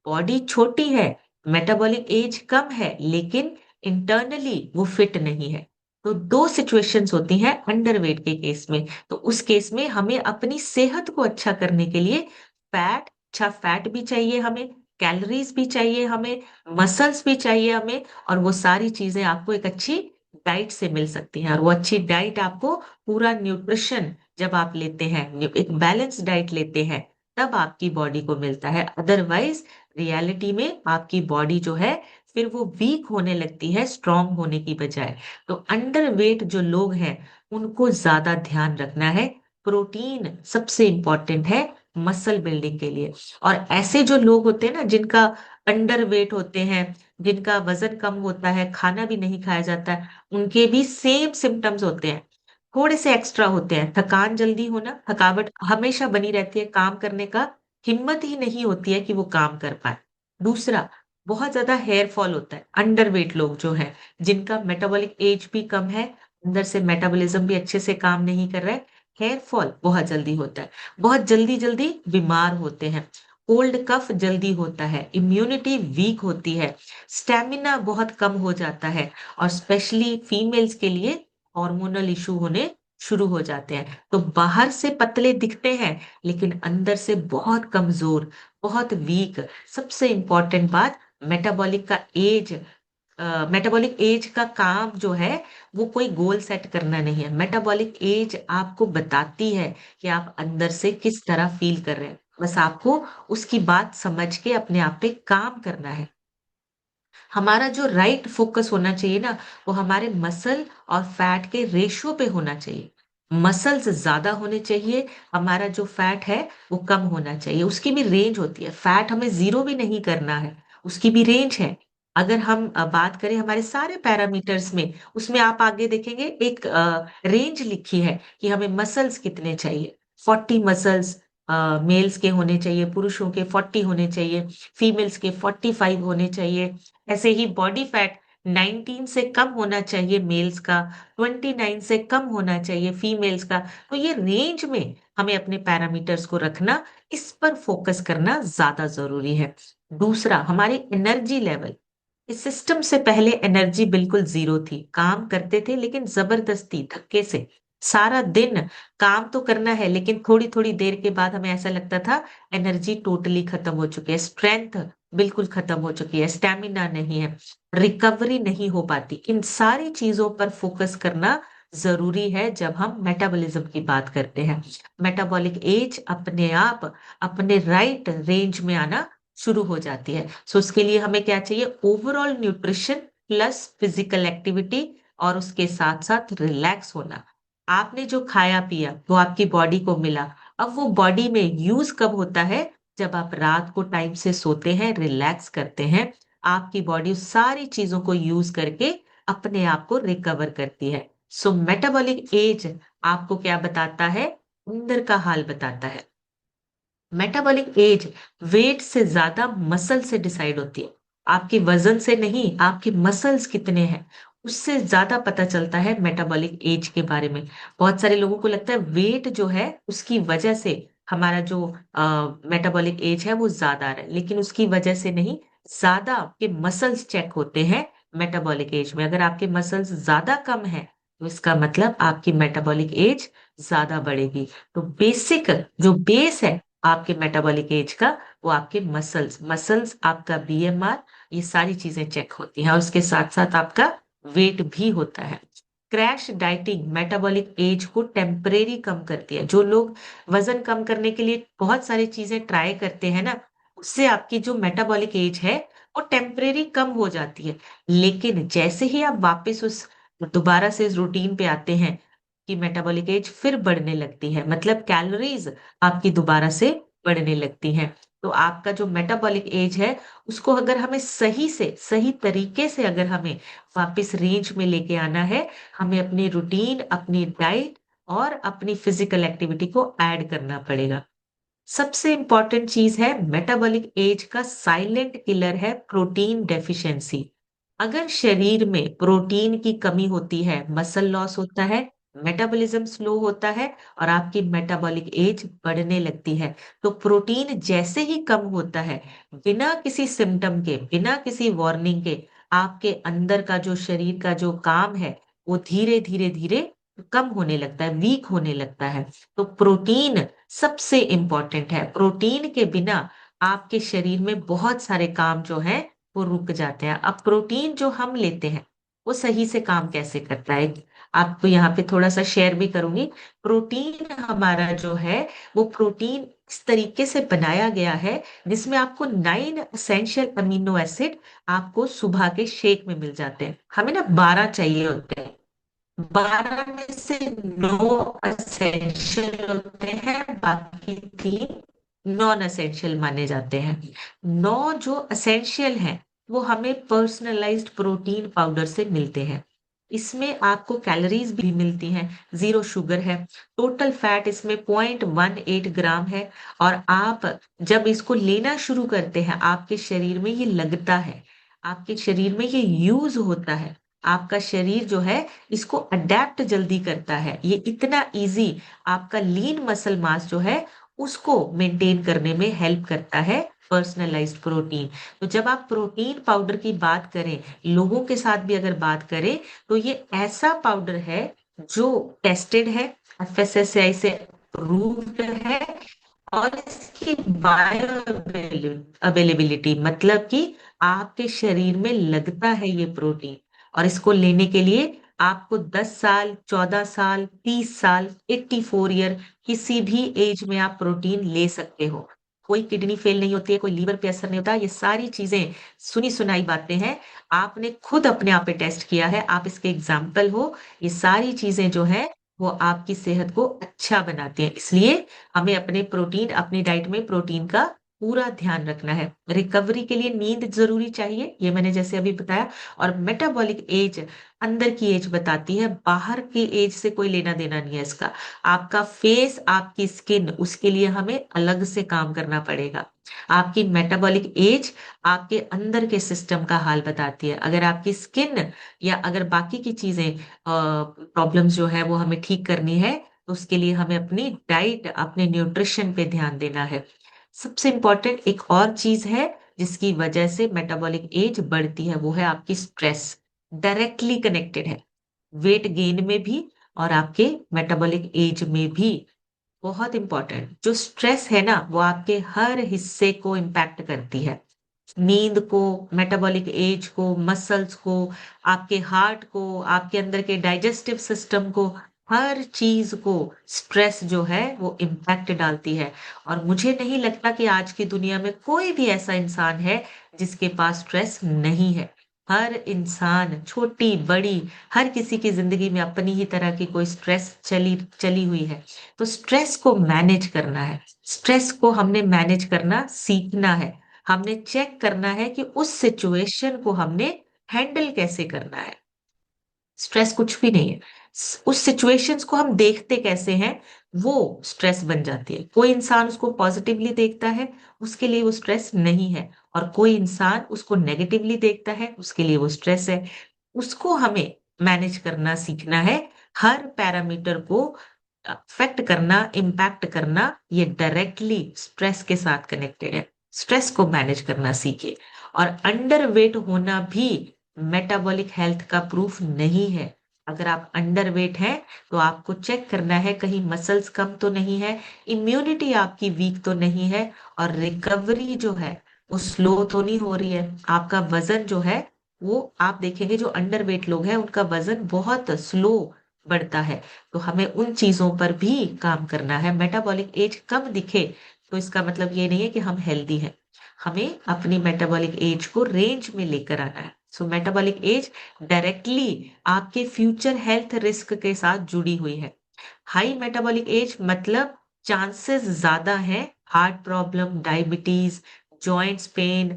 बॉडी छोटी है, मेटाबॉलिक एज कम है, लेकिन इंटरनली वो फिट नहीं है। तो 2 सिचुएशंस होती हैं अंडरवेट के केस में। तो उस केस में हमें अपनी सेहत को अच्छा करने के लिए अच्छा फैट भी चाहिए हमें, कैलोरीज़ भी चाहिए हमें, मसल्स भी चाहिए हमें, और वो सारी चीज़ें आपको एक अच्छी डाइट से मिल सकती हैं। और वो अच्छी डाइट आपको पूरा न्यूट्रिशन जब आप लेते हैं, एक बैलेंस डाइट लेते हैं, तब आपकी बॉडी को मिलता है। अदरवाइज़ रियलिटी में आपकी बॉडी जो है, फिर वो वीक होने लगती है स्ट्रॉन्ग होने की बजाय। तो अंडरवेट जो लोग हैं, उनको ज़्यादा ध्यान रखना है। प्रोटीन सबसे इम्पोर्टेंट है मसल बिल्डिंग के लिए। और ऐसे जो लोग होते हैं ना, जिनका अंडरवेट होते हैं, जिनका वज़न कम होता है, खाना भी नहीं खाया जाता है, उनके भी सेम सिम्पटम्स होते हैं। थोड़े से एक्स्ट्रा होते हैं, थकान जल्दी होना, थकावट हमेशा बनी रहती है, काम करने का हिम्मत ही नहीं होती है कि वो काम कर पाएँ। दूसरा, बहुत ज़्यादा हेयर फॉल होता है, अंडरवेट लोग जो हैं, जिनका मेटाबॉलिक एज भी कम है, अंदर से मेटाबॉलिज़्म भी अच्छे से काम नहीं कर रहा है, हेयर फॉल बहुत जल्दी होता है। बहुत जल्दी-जल्दी बीमार होते हैं, कोल्ड कफ जल्दी होता है, इम्यूनिटी वीक होती है, स्टैमिना बहुत कम हो जाता है, और स्पेशली फीमेल्स के लिए हार्मोनल इश्यू होने शुरू हो जाते हैं। तो बाहर से पतले दिखते हैं, लेकिन अंदर से बहुत कमज़ोर, बहुत वीक। सबसे इम्पोर्टेंट बात, मेटाबॉलिक का एज मेटाबॉलिक एज का काम जो है, वो कोई गोल सेट करना नहीं है। मेटाबॉलिक एज आपको बताती है कि आप अंदर से किस तरह फ़ील कर रहे हैं। बस आपको उसकी बात समझ के अपने आप पे काम करना है। हमारा जो राइट फ़ोकस होना चाहिए ना, वो हमारे मसल और फैट के रेशियो पे होना चाहिए। मसल्स ज़्यादा होने चाहिए, हमारा जो फैट है, वो कम होना चाहिए। उसकी भी रेंज होती है, फैट हमें 0 भी नहीं करना है, उसकी भी रेंज है। अगर हम बात करें हमारे सारे पैरामीटर्स में, उसमें आप आगे देखेंगे एक रेंज लिखी है कि हमें मसल्स कितने चाहिए। 40 मसल्स मेल्स के होने चाहिए, पुरुषों के 40 होने चाहिए, फीमेल्स के 45 होने चाहिए। ऐसे ही बॉडी फैट 19 से कम होना चाहिए मेल्स का, 29 से कम होना चाहिए फीमेल्स का। तो ये रेंज में हमें अपने पैरामीटर्स को रखना, इस पर फोकस करना ज़्यादा ज़रूरी है। दूसरा, हमारी एनर्जी लेवल। इस सिस्टम से पहले एनर्जी बिल्कुल ज़ीरो थी। काम करते थे लेकिन ज़बरदस्ती, धक्के से। सारा दिन काम तो करना है, लेकिन थोड़ी-थोड़ी देर के बाद हमें ऐसा लगता था एनर्जी टोटली खत्म हो चुकी है, स्ट्रेंथ बिल्कुल खत्म हो चुकी है, स्टैमिना नहीं है, रिकवरी नहीं हो पाती। इन सारी चीज़ों पर फोकस करना ज़रूरी है जब हम मेटाबॉलिज़्म की बात करते हैं। मेटाबॉलिक एज अपने आप अपने राइट रेंज में आना शुरू हो जाती है। सो उसके लिए हमें क्या चाहिए? Overall nutrition plus physical activity, और उसके साथ-साथ रिलैक्स होना। आपने जो खाया-पिया वो आपकी बॉडी को मिला। अब वो बॉडी में यूज़ कब होता है? जब आप रात को टाइम से सोते हैं, रिलैक्स करते हैं, आपकी बॉडी उस सारी चीज़ों को यूज़ करके अपने आप को रिकवर करती है। सो मेटाबॉलिक एज आपको क्या बताता है? अंदर का हाल बताता है। मेटाबॉलिक एज वेट से ज़्यादा मसल से डिसाइड होती है। आपके वज़न से नहीं, आपके मसल्स कितने हैं, उससे ज़्यादा पता चलता है मेटाबॉलिक एज के बारे में। बहुत सारे लोगों को लगता है वेट जो है, उसकी वज़ह से हमारा जो मेटाबॉलिक एज है वो ज़्यादा आ रहा है, लेकिन उसकी वज़ह से नहीं, ज़्यादा आपके मसल्स चेक होते हैं मेटाबॉलिक एज में। अगर आपके मसल्स ज़्यादा कम हैं, तो इसका मतलब आपकी मेटाबॉलिक एज ज़्यादा बढ़ेगी। तो बेसिक जो बेस है आपके मेटाबॉलिक एज का, वो आपके मसल्स, आपका बीएमआर, ये सारी चीज़ें चेक होती हैं, और उसके साथ-साथ आपका वेट भी होता है। क्रैश डाइटिंग मेटाबॉलिक एज को टेम्परेरी कम करती है। जो लोग वज़न कम करने के लिए बहुत सारी चीज़ें ट्राई करते हैं ना, उससे आपकी जो मेटाबॉलिक एज है, वो टेम्परेरी कम हो जाती है। लेकिन जैसे ही आप वापस उस दोबारा से इस रूटीन पे आते हैं, कि मेटाबॉलिक एज फिर बढ़ने लगती है, मतलब कैलोरीज़ आपकी दोबारा से बढ़ने लगती हैं। तो आपका जो मेटाबॉलिक एज है, उसको अगर हमें सही से, सही तरीके से अगर हमें वापस रेंज में लेके आना है, हमें अपनी रूटीन, अपनी डाइट और अपनी फिज़िकल एक्टिविटी को ऐड करना पड़ेगा। सबसे इम्पोर्टेंट चीज़ है, मेटाबॉलिक एज का साइलेंट किलर है प्रोटीन डेफिशिएंसी। अगर शरीर में प्रोटीन की कमी होती है, मसल लॉस होता है, मेटाबॉलिज्म स्लो होता है और आपकी मेटाबॉलिक एज बढ़ने लगती है। तो प्रोटीन जैसे ही कम होता है, बिना किसी सिम्टम के, बिना किसी वार्निंग के, आपके अंदर का जो शरीर का जो काम है वो धीरे धीरे धीरे कम होने लगता है, वीक होने लगता है। तो प्रोटीन सबसे इंपॉर्टेंट है। प्रोटीन के बिना आपके शरीर में बहुत सारे काम जो है वो रुक जाते हैं। अब प्रोटीन जो हम लेते हैं वो सही से काम कैसे करता है, आपको यहाँ पे थोड़ा सा शेयर भी करूंगी। प्रोटीन हमारा जो है वो प्रोटीन इस तरीके से बनाया गया है जिसमें आपको 9 एसेंशियल अमीनो एसिड आपको सुबह के शेक में मिल जाते हैं। हमें ना 12 चाहिए होते हैं। 12 में से 9 एसेंशियल होते हैं, बाकी 3 नॉन एसेंशियल माने जाते हैं। 9 जो एसेंशियल हैं वो हमें पर्सनलाइज्ड प्रोटीन पाउडर से मिलते हैं। इसमें आपको कैलोरीज भी मिलती हैं, जीरो शुगर है। टोटल फैट इसमें 0.18 ग्राम है। और आप जब इसको लेना शुरू करते हैं आपके शरीर में ये लगता है, आपके शरीर में ये यूज होता है। आपका शरीर जो है इसको अडेप्ट जल्दी करता है। ये इतना इजी आपका लीन मसल मास जो है उसको मेंटेन करने में हेल्प करता है पर्सनलाइज्ड प्रोटीन। तो जब आप प्रोटीन पाउडर की बात करें, लोगों के साथ भी अगर बात करें, तो ये ऐसा पाउडर है जो टेस्टेड है, एफएसएसआई से अप्रूव्ड है। और इसकी बायो अवेलेबिलिटी मतलब कि आपके शरीर में लगता है ये प्रोटीन। और इसको लेने के लिए आपको 10 साल, 14 साल, 30 साल, 84 ईयर, किसी भी एज में आप प्रोटीन ले सकते हो। कोई किडनी फेल नहीं होती है, कोई लीवर पे असर नहीं होता। ये सारी चीजें सुनी सुनाई बातें हैं, आपने खुद अपने आप पे टेस्ट किया है, आप इसके एग्जाम्पल हो। ये सारी चीजें जो है वो आपकी सेहत को अच्छा बनाती हैं। इसलिए हमें अपने प्रोटीन, अपनी डाइट में प्रोटीन का पूरा ध्यान रखना है। रिकवरी के लिए नींद जरूरी चाहिए, ये मैंने जैसे अभी बताया। और मेटाबॉलिक एज अंदर की एज बताती है, बाहर की एज से कोई लेना देना नहीं है इसका। आपका फेस, आपकी स्किन, उसके लिए हमें अलग से काम करना पड़ेगा। आपकी मेटाबॉलिक एज आपके अंदर के सिस्टम का हाल बताती है। अगर आपकी स्किन या अगर बाकी की चीजें, प्रॉब्लम्स जो है वो हमें ठीक करनी है, तो उसके लिए हमें अपनी डाइट, अपने न्यूट्रिशन पे ध्यान देना है। सबसे इंपॉर्टेंट एक और चीज है जिसकी वजह से मेटाबॉलिक एज बढ़ती है, वो है आपकी स्ट्रेस। डायरेक्टली कनेक्टेड है वेट गेन में भी और आपके मेटाबॉलिक एज में भी। बहुत इंपॉर्टेंट, जो स्ट्रेस है ना वो आपके हर हिस्से को इम्पैक्ट करती है। नींद को, मेटाबॉलिक एज को, मसल्स को, आपके हार्ट को, आपके अंदर के डाइजेस्टिव सिस्टम को, हर चीज को स्ट्रेस जो है वो इम्पैक्ट डालती है। और मुझे नहीं लगता कि आज की दुनिया में कोई भी ऐसा इंसान है जिसके पास स्ट्रेस नहीं है। हर इंसान, छोटी बड़ी, हर किसी की जिंदगी में अपनी ही तरह की कोई स्ट्रेस चली चली हुई है। तो स्ट्रेस को मैनेज करना है, स्ट्रेस को हमने मैनेज करना सीखना है। हमने चेक करना है कि उस सिचुएशन को हमने हैंडल कैसे करना है। स्ट्रेस कुछ भी नहीं है, उस सिचुएशंस को हम देखते कैसे हैं वो स्ट्रेस बन जाती है। कोई इंसान उसको पॉजिटिवली देखता है, उसके लिए वो स्ट्रेस नहीं है। और कोई इंसान उसको नेगेटिवली देखता है, उसके लिए वो स्ट्रेस है। उसको हमें मैनेज करना सीखना है। हर पैरामीटर को अफेक्ट करना, इम्पैक्ट करना, ये डायरेक्टली स्ट्रेस के साथ कनेक्टेड है। स्ट्रेस को मैनेज करना सीखिए। और अंडर वेट होना भी मेटाबॉलिक हेल्थ का प्रूफ नहीं है। अगर आप अंडर वेट हैं तो आपको चेक करना है कहीं मसल्स कम तो नहीं है, इम्यूनिटी आपकी वीक तो नहीं है, और रिकवरी जो है वो स्लो तो नहीं हो रही है। आपका वजन जो है वो, आप देखेंगे जो अंडर वेट लोग हैं उनका वजन बहुत स्लो बढ़ता है। तो हमें उन चीजों पर भी काम करना है। मेटाबॉलिक एज कम दिखे तो इसका मतलब ये नहीं है कि हम हेल्दी हैं। हमें अपनी मेटाबॉलिक एज को रेंज में लेकर आना है। सो मेटाबॉलिक एज डायरेक्टली आपके फ्यूचर हेल्थ रिस्क के साथ जुड़ी हुई है। हाई मेटाबॉलिक एज मतलब चांसेस ज्यादा है heart problem, diabetes, joints pain,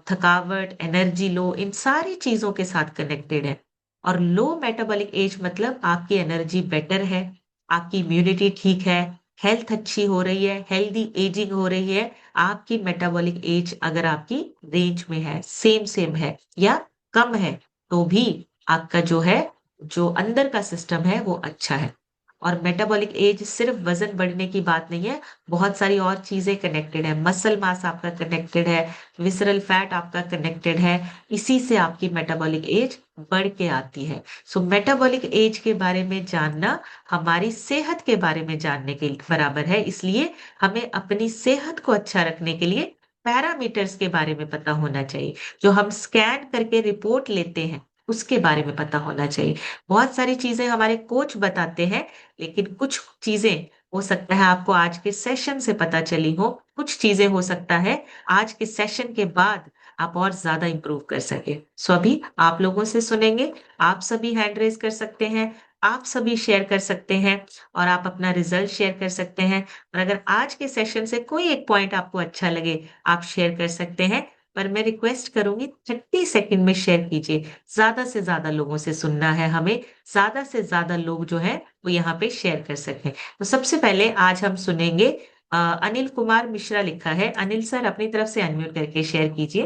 थकावट, एनर्जी लो, इन सारी चीजों के साथ कनेक्टेड है। और लो मेटाबॉलिक एज मतलब आपकी एनर्जी बेटर है, आपकी इम्यूनिटी ठीक है, हेल्थ अच्छी हो रही है, हेल्दी एजिंग हो रही है। आपकी मेटाबॉलिक एज अगर आपकी रेंज में है, सेम सेम है या कम है, तो भी आपका जो है जो अंदर का सिस्टम है वो अच्छा है। और मेटाबॉलिक एज सिर्फ वजन बढ़ने की बात नहीं है, बहुत सारी और चीजें कनेक्टेड है। मसल मास आपका कनेक्टेड है, विसरल फैट आपका कनेक्टेड है, इसी से आपकी मेटाबॉलिक एज बढ़ के आती है। सो मेटाबॉलिक एज के बारे में जानना हमारी सेहत के बारे में जानने के बराबर है, इसलिए हमें अपनी सेहत को अच्छा रखने के लिए पैरामीटर्स के बारे में पता होना चाहिए। जो हम स्कैन करके रिपोर्ट लेते हैं उसके बारे में पता होना चाहिए। बहुत सारी चीजें हमारे कोच बताते हैं, लेकिन कुछ चीजें हो सकता है आपको आज के सेशन से पता चली हो, कुछ चीजें हो सकता है आज के सेशन के बाद आप और ज्यादा इंप्रूव कर सके। सो अभी आप लोगों से सुनेंगे। आप सभी हैंड रेज कर सकते हैं, आप सभी शेयर कर सकते हैं, और आप अपना रिजल्ट शेयर कर सकते हैं। और अगर आज के सेशन से कोई एक पॉइंट आपको अच्छा लगे, आप शेयर कर सकते हैं। पर मैं रिक्वेस्ट करूंगी 30 सेकंड में शेयर कीजिए। ज्यादा से ज्यादा लोगों से सुनना है हमें, ज्यादा से ज्यादा लोग जो है वो यहाँ पे शेयर कर सकें। तो सबसे पहले आज हम सुनेंगे अनिल कुमार मिश्रा लिखा है। अनिल सर अपनी तरफ से अनम्यूट करके शेयर कीजिए।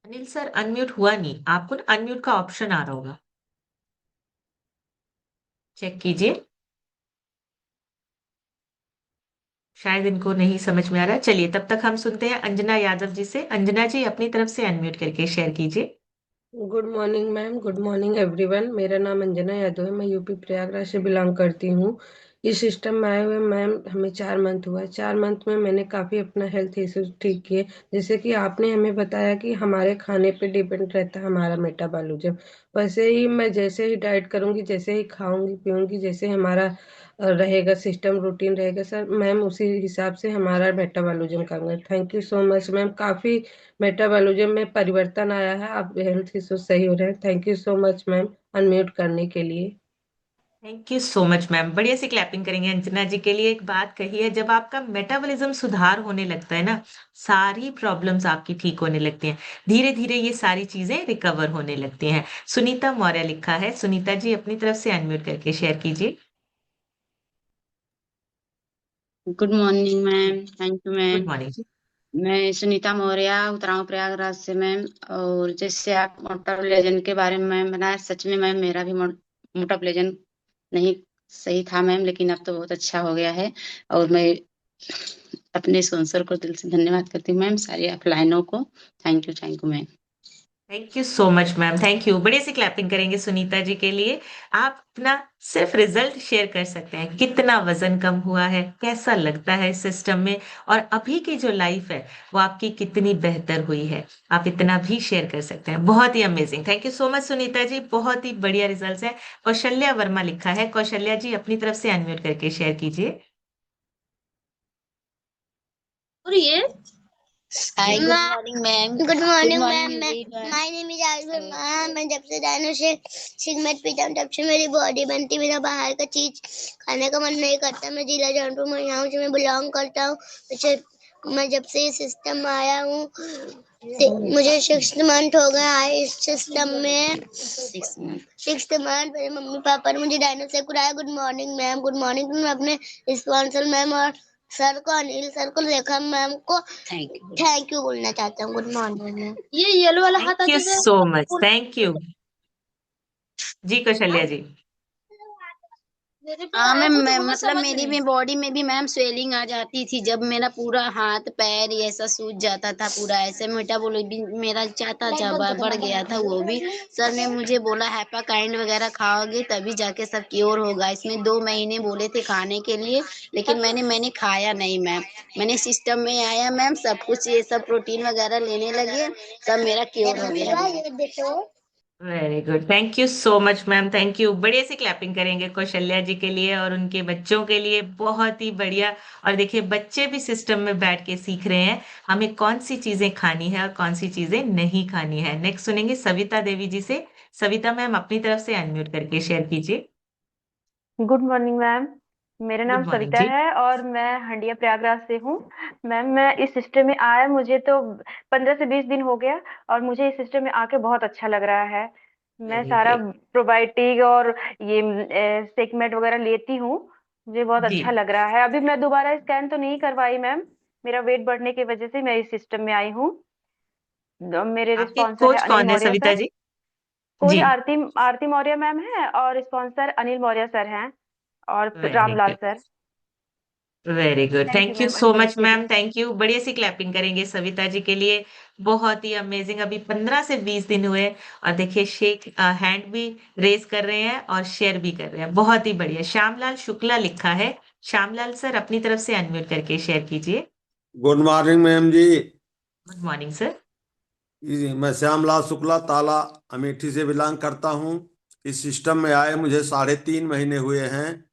अनिल सर अनम्यूट हुआ नहीं, आपको अनम्यूट का ऑप्शन आ रहा होगा, चेक कीजिए। शायद इनको नहीं समझ में आ रहा। चलिए तब तक हम सुनते हैं अंजना यादव जी से। अंजना जी अपनी तरफ से अनम्यूट करके शेयर कीजिए। Good morning ma'am, good morning everyone. मेरा नाम अंजना यादव है, मैं यूपी प्रयागराज से बिलोंग करती हूँ। इस सिस्टम में आए हुए मैम हमें 4 मंथ हुआ है। 4 मंथ में मैंने काफ़ी अपना हेल्थ इश्यूज ठीक किए। जैसे कि आपने हमें बताया कि हमारे खाने पे डिपेंड रहता है हमारा मेटाबॉलिज्म, वैसे ही मैं जैसे ही डाइट करूँगी, जैसे ही खाऊंगी पीऊँगी, जैसे हमारा रहेगा सिस्टम रूटीन रहेगा सर मैम, उसी हिसाब से हमारा मेटाबॉलिज्म का। Thank you so much ma'am, काफ़ी मेटाबॉलिज्म में परिवर्तन आया है, आप हेल्थ इश्यू सही हो रहे हैं। Thank you so much ma'am unmute करने के लिए। Thank you so much ma'am, बढ़िया सी क्लैपिंग करेंगे अंजना जी के लिए। एक बात कही है, जब आपका मेटाबॉलिज्म सुधार होने लगता है ना, सारी प्रॉब्लम्स आपकी ठीक होने लगती हैं। धीरे धीरे ये सारी चीजें रिकवर होने लगती हैं। सुनीता मौर्य लिखा है। सुनीता जी अपनी तरफ से अनम्यूट करके शेयर कीजिए। Good morning ma'am, thank you good ma'am. Morning जी। मैं सुनीता मौर्य उतराव प्रयागराज से मैम। और जैसे आप मोटा लेजन के बारे में मैम बनाया, सच में मैम मेरा भी मोटा लेजन नहीं सही था मैम, लेकिन अब तो बहुत अच्छा हो गया है। और मैं अपने स्पॉन्सर को दिल से धन्यवाद करती हूँ मैम, सारी आप लाइनों को। Thank you ma'am. Thank you so much ma'am, thank you. बड़े से क्लैपिंग करेंगे सुनीता जी के लिए। आप अपना सिर्फ रिजल्ट शेयर कर सकते हैं, कितना वजन कम हुआ है, कैसा लगता है इस सिस्टम में, और अभी की जो लाइफ है वो आपकी कितनी बेहतर हुई है। आप इतना भी शेयर कर सकते हैं। बहुत ही amazing, thank you so much Sunita ji, बहुत ही बढ़िया रिजल्ट है। कौशल्या वर्मा लिखा है। कौशल्या जी अपनी तरफ से अनम्यूट करके शेयर कीजिए। और ये hi good morning ma'am. Good morning ma'am. My name is Ayush ma'am. मैं जब से डायनो से सिगमेट पीता हूँ तब से मेरी बॉडी बनती, मेरा बाहर का चीज खाने का मन नहीं करता। मैं जिला जौनपुर में यहाँ से मैं बिलोंग करता हूँ। मैं जब से इस सिस्टम में आया हूँ, मुझे 6 मंथ हो गया है इस सिस्टम में। 6 मंथ मेरे मम्मी पापा ने मुझे डायनो से कराया। Good morning ma'am, good morning. मैं अपने स्पॉन्सर मैम और सर को, अनिल सर को, रेखा मैम को थैंक यू बोलना चाहता हूँ। Good morning. ये येलो वाला हाथ थैंक यू आते थे। सो मच, थैंक यू जी। कौशल्या जी। मेरे पे हाँ आया मैम, था तो मैं बहुत मतलब समझ मेरी में। भी बॉडी में भी मैम स्वेलिंग आ जाती थी, जब मेरा पूरा हाथ पैर ये ऐसा सूज जाता था पूरा, ऐसे मेटाबॉलिज्म मेरा चाहता चाबा बढ़ गया था। वो भी सर ने मुझे बोला हैपा काइंड वगैरह खाओगे तभी जाके सब क्योर होगा। इसमें 2 महीने बोले थे खाने के लिए, लेकिन मैंने खाया नहीं मैम। मैंने सिस्टम में आया मैम, सब कुछ ये सब प्रोटीन वगैरह लेने लगे, सब मेरा क्योर हो गया ma'am. Very good, thank you so much ma'am, thank you. बड़े से क्लैपिंग करेंगे कौशल्या जी के लिए और उनके बच्चों के लिए, बहुत ही बढ़िया। और देखिए बच्चे भी सिस्टम में बैठ के सीख रहे हैं हमें कौन सी चीजें खानी है और कौन सी चीजें नहीं खानी है। नेक्स्ट सुनेंगे सविता देवी जी से। सविता मैम अपनी तरफ से अनम्यूट करके शेयर कीजिए। Good morning ma'am. मेरा नाम गुड मॉर्निंग सविता जी। है और मैं हंडिया प्रयागराज से हूँ। मैम मैं इस सिस्टम में आया मुझे तो 15 से 20 दिन हो गया और मुझे इस सिस्टम में आके बहुत अच्छा लग रहा है। मैं वेरी सारा गुड प्रोबायोटिक और ये सेकमेट वगैरह लेती हूँ, मुझे बहुत जी। अच्छा लग रहा है। अभी मैं दोबारा स्कैन तो नहीं करवाई मैम, मेरा वेट बढ़ने की वजह से मैं इस सिस्टम में आई हूँ। मेरे आपके स्पॉन्सर है कोच अनिल कौन है मौर्य सविता सर। जी? कोच जी। आरती आरती मौर्य मैम है और स्पॉन्सर अनिल मौर्य सर हैं और very Ramlal good. Sir. Very good, thank you thank you ma'am so unmute much के लिए। Ma'am, thank you. बढ़िया सी क्लैपिंग करेंगे सविता जी के लिए। बहुत ही अमेजिंग। अभी 15 से 20 दिन हुए और देखिए शेक हैंड भी रेज कर रहे हैं और शेयर भी कर रहे हैं। बहुत ही बढ़िया। श्यामलाल शुक्ला लिखा है। श्यामलाल सर अपनी तरफ से अनम्यूट करके शेयर कीजिए। गुड मॉर्निंग मैम जी। Good morning sir. मैं श्यामलाल शुक्ला ताला अमेठी से बिलोंग करता हूँ। इस सिस्टम में आए मुझे 3.5 महीने हुए हैं।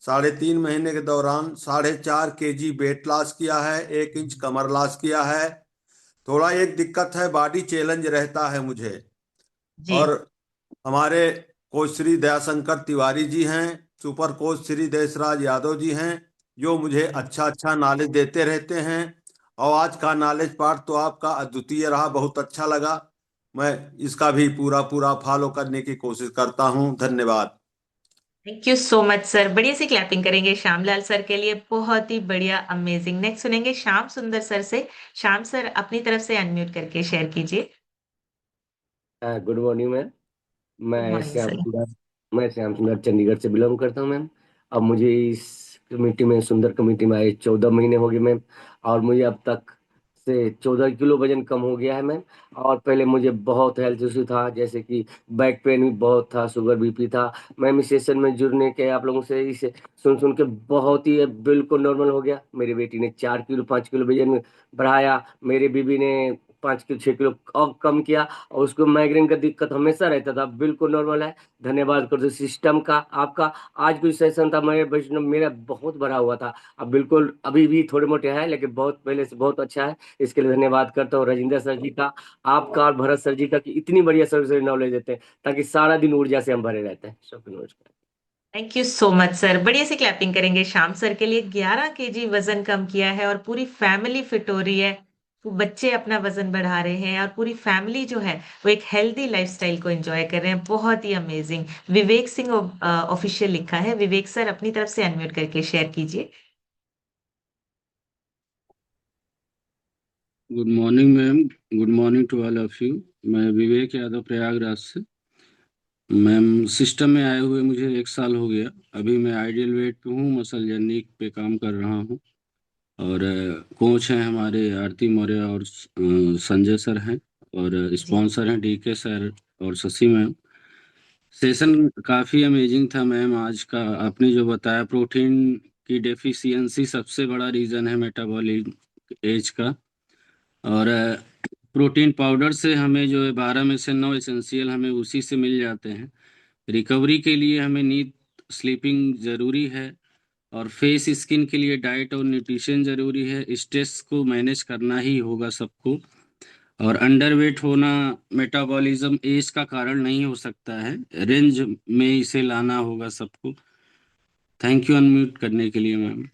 3.5 महीने के दौरान 4.5 kg वेट लॉस किया है, 1 इंच कमर लॉस किया है। थोड़ा एक दिक्कत है, बॉडी चैलेंज रहता है मुझे। जी। और हमारे कोच श्री दयाशंकर तिवारी जी हैं, सुपर कोच श्री देशराज यादव जी हैं, जो मुझे अच्छा अच्छा नॉलेज देते रहते हैं। और आज का नॉलेज पार्ट तो आपका अद्वितीय रहा, बहुत अच्छा लगा। मैं इसका भी पूरा पूरा फॉलो करने की कोशिश करता हूँ। धन्यवाद। Thank you so much sir. बढ़िया सी क्लैपिंग करेंगे श्यामलाल सर के लिए। बहुत ही बढ़िया, अमेजिंग। नेक्स्ट सुनेंगे श्याम सुंदर सर से। श्याम सर अपनी तरफ से अनम्यूट करके शेयर कीजिए। Good morning ma'am. गुड मैं मॉर्निंग श्याम सर। सुंदर मैं श्याम सुंदर चंडीगढ़ से बिलोंग करता हूँ मैम। अब मुझे इस कमेटी में, सुंदर कमेटी में आए 14 महीने हो गए मैम। और मुझे अब तक से 14 किलो वजन कम हो गया है मैम। और पहले मुझे बहुत हेल्थ इशू था, जैसे कि बैक पेन भी बहुत था, शुगर बीपी था। मैम इस सेशन में जुड़ने के आप लोगों से इसे सुन सुन के बहुत ही बिल्कुल नॉर्मल हो गया। मेरी बेटी ने 4 किलो 5 किलो वजन बढ़ाया। मेरी बीबी ने 5 किलो 6 किलो और कम किया। और उसको माइग्रेन का दिक्कत हमेशा रहता था, बिल्कुल नॉर्मल है। धन्यवाद कर दो सिस्टम का आपका। आज कोई सेशन था, मेरे वैष्णव मेरा बहुत भरा हुआ था। अब बिल्कुल अभी भी थोड़े मोटे हैं, लेकिन बहुत पहले से बहुत अच्छा है। इसके लिए धन्यवाद करता हूँ राजेंद्र सर जी का, आपका और भरत सर जी का, कि इतनी बढ़िया सर्विस नॉलेज देते हैं, ताकि सारा दिन ऊर्जा से हम भरे रहते हैं। सबको नमस्कार। Thank you so much sir. बढ़िया से क्लैपिंग करेंगे श्याम सर के लिए। 11 kg वजन कम किया है और पूरी फैमिली फिट हो रही है। वो बच्चे अपना वजन बढ़ा रहे हैं और पूरी फैमिली जो है वो एक हेल्दी लाइफस्टाइल को एंजॉय कर रहे हैं। बहुत ही अमेजिंग। विवेक सिंह ऑफिशियल लिखा है। विवेक सर अपनी तरफ से अनम्यूट करके शेयर कीजिए। Good morning ma'am. Good morning to all of you. मैं विवेक यादव प्रयागराज से। मैम सिस्टम में आए हुए मुझे 1 साल हो गया। अभी मैं आइडियल वेट पे हूँ, मसल जर्नी पे काम कर रहा हूँ। और कोच हैं हमारे आरती मौर्य और संजय सर हैं। और जी। स्पॉन्सर हैं डीके सर और शशि मैम। सेशन काफ़ी अमेजिंग था मैम आज का। आपने जो बताया, प्रोटीन की डेफिशिएंसी सबसे बड़ा रीज़न है मेटाबॉलिक एज का। और प्रोटीन पाउडर से हमें जो है 12 में से 9 एसेंशियल हमें उसी से मिल जाते हैं। रिकवरी के लिए हमें नींद, स्लीपिंग ज़रूरी है। और फेस स्किन के लिए डाइट और न्यूट्रिशन ज़रूरी है। स्ट्रेस को मैनेज करना ही होगा सबको। और अंडरवेट होना मेटाबॉलिज्म एज का कारण नहीं हो सकता है, रेंज में इसे लाना होगा सबको। थैंक यू अनम्यूट करने के लिए ma'am.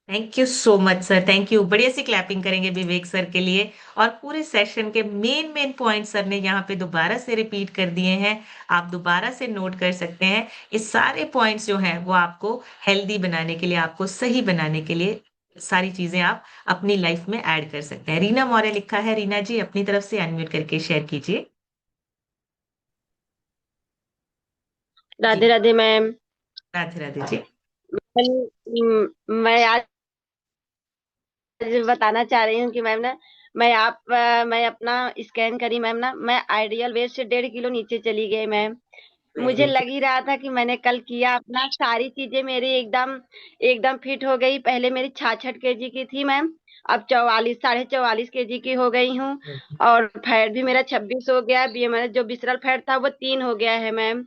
Thank you so much sir. Thank you. बढ़िया सी क्लैपिंग करेंगे विवेक सर के लिए। और पूरे सेशन के मेन मेन पॉइंट सर ने यहाँ पे दोबारा से रिपीट कर दिए हैं। आप दोबारा से नोट कर सकते हैं। इस सारे पॉइंट्स जो हैं वो आपको हेल्दी बनाने के लिए, आपको सही बनाने के लिए सारी चीजें आप अपनी लाइफ में ऐड कर सकते हैं। रीना मौर्य लिखा है। रीना जी अपनी तरफ से अनम्यूट करके शेयर कीजिए। राधे जी। राधे मैम। राधे राधे जी। मैं आज बताना चाह रही हूँ कि मैम ना, मैं अपना स्कैन करी मैम ना, मैं आइडियल वेट से 1.5 किलो नीचे चली गई मैम। मुझे वेरी लग ही रहा था कि मैंने कल किया अपना, सारी चीजें मेरी एकदम एकदम फिट हो गई। पहले मेरी 66 kg की थी मैम, अब 44 साढ़े 44 kg की हो गई हूँ। गुड। और फैट भी मेरा 26 हो गया है। बीएमआई जो विसरल फैट था वो 3 हो गया है मैम।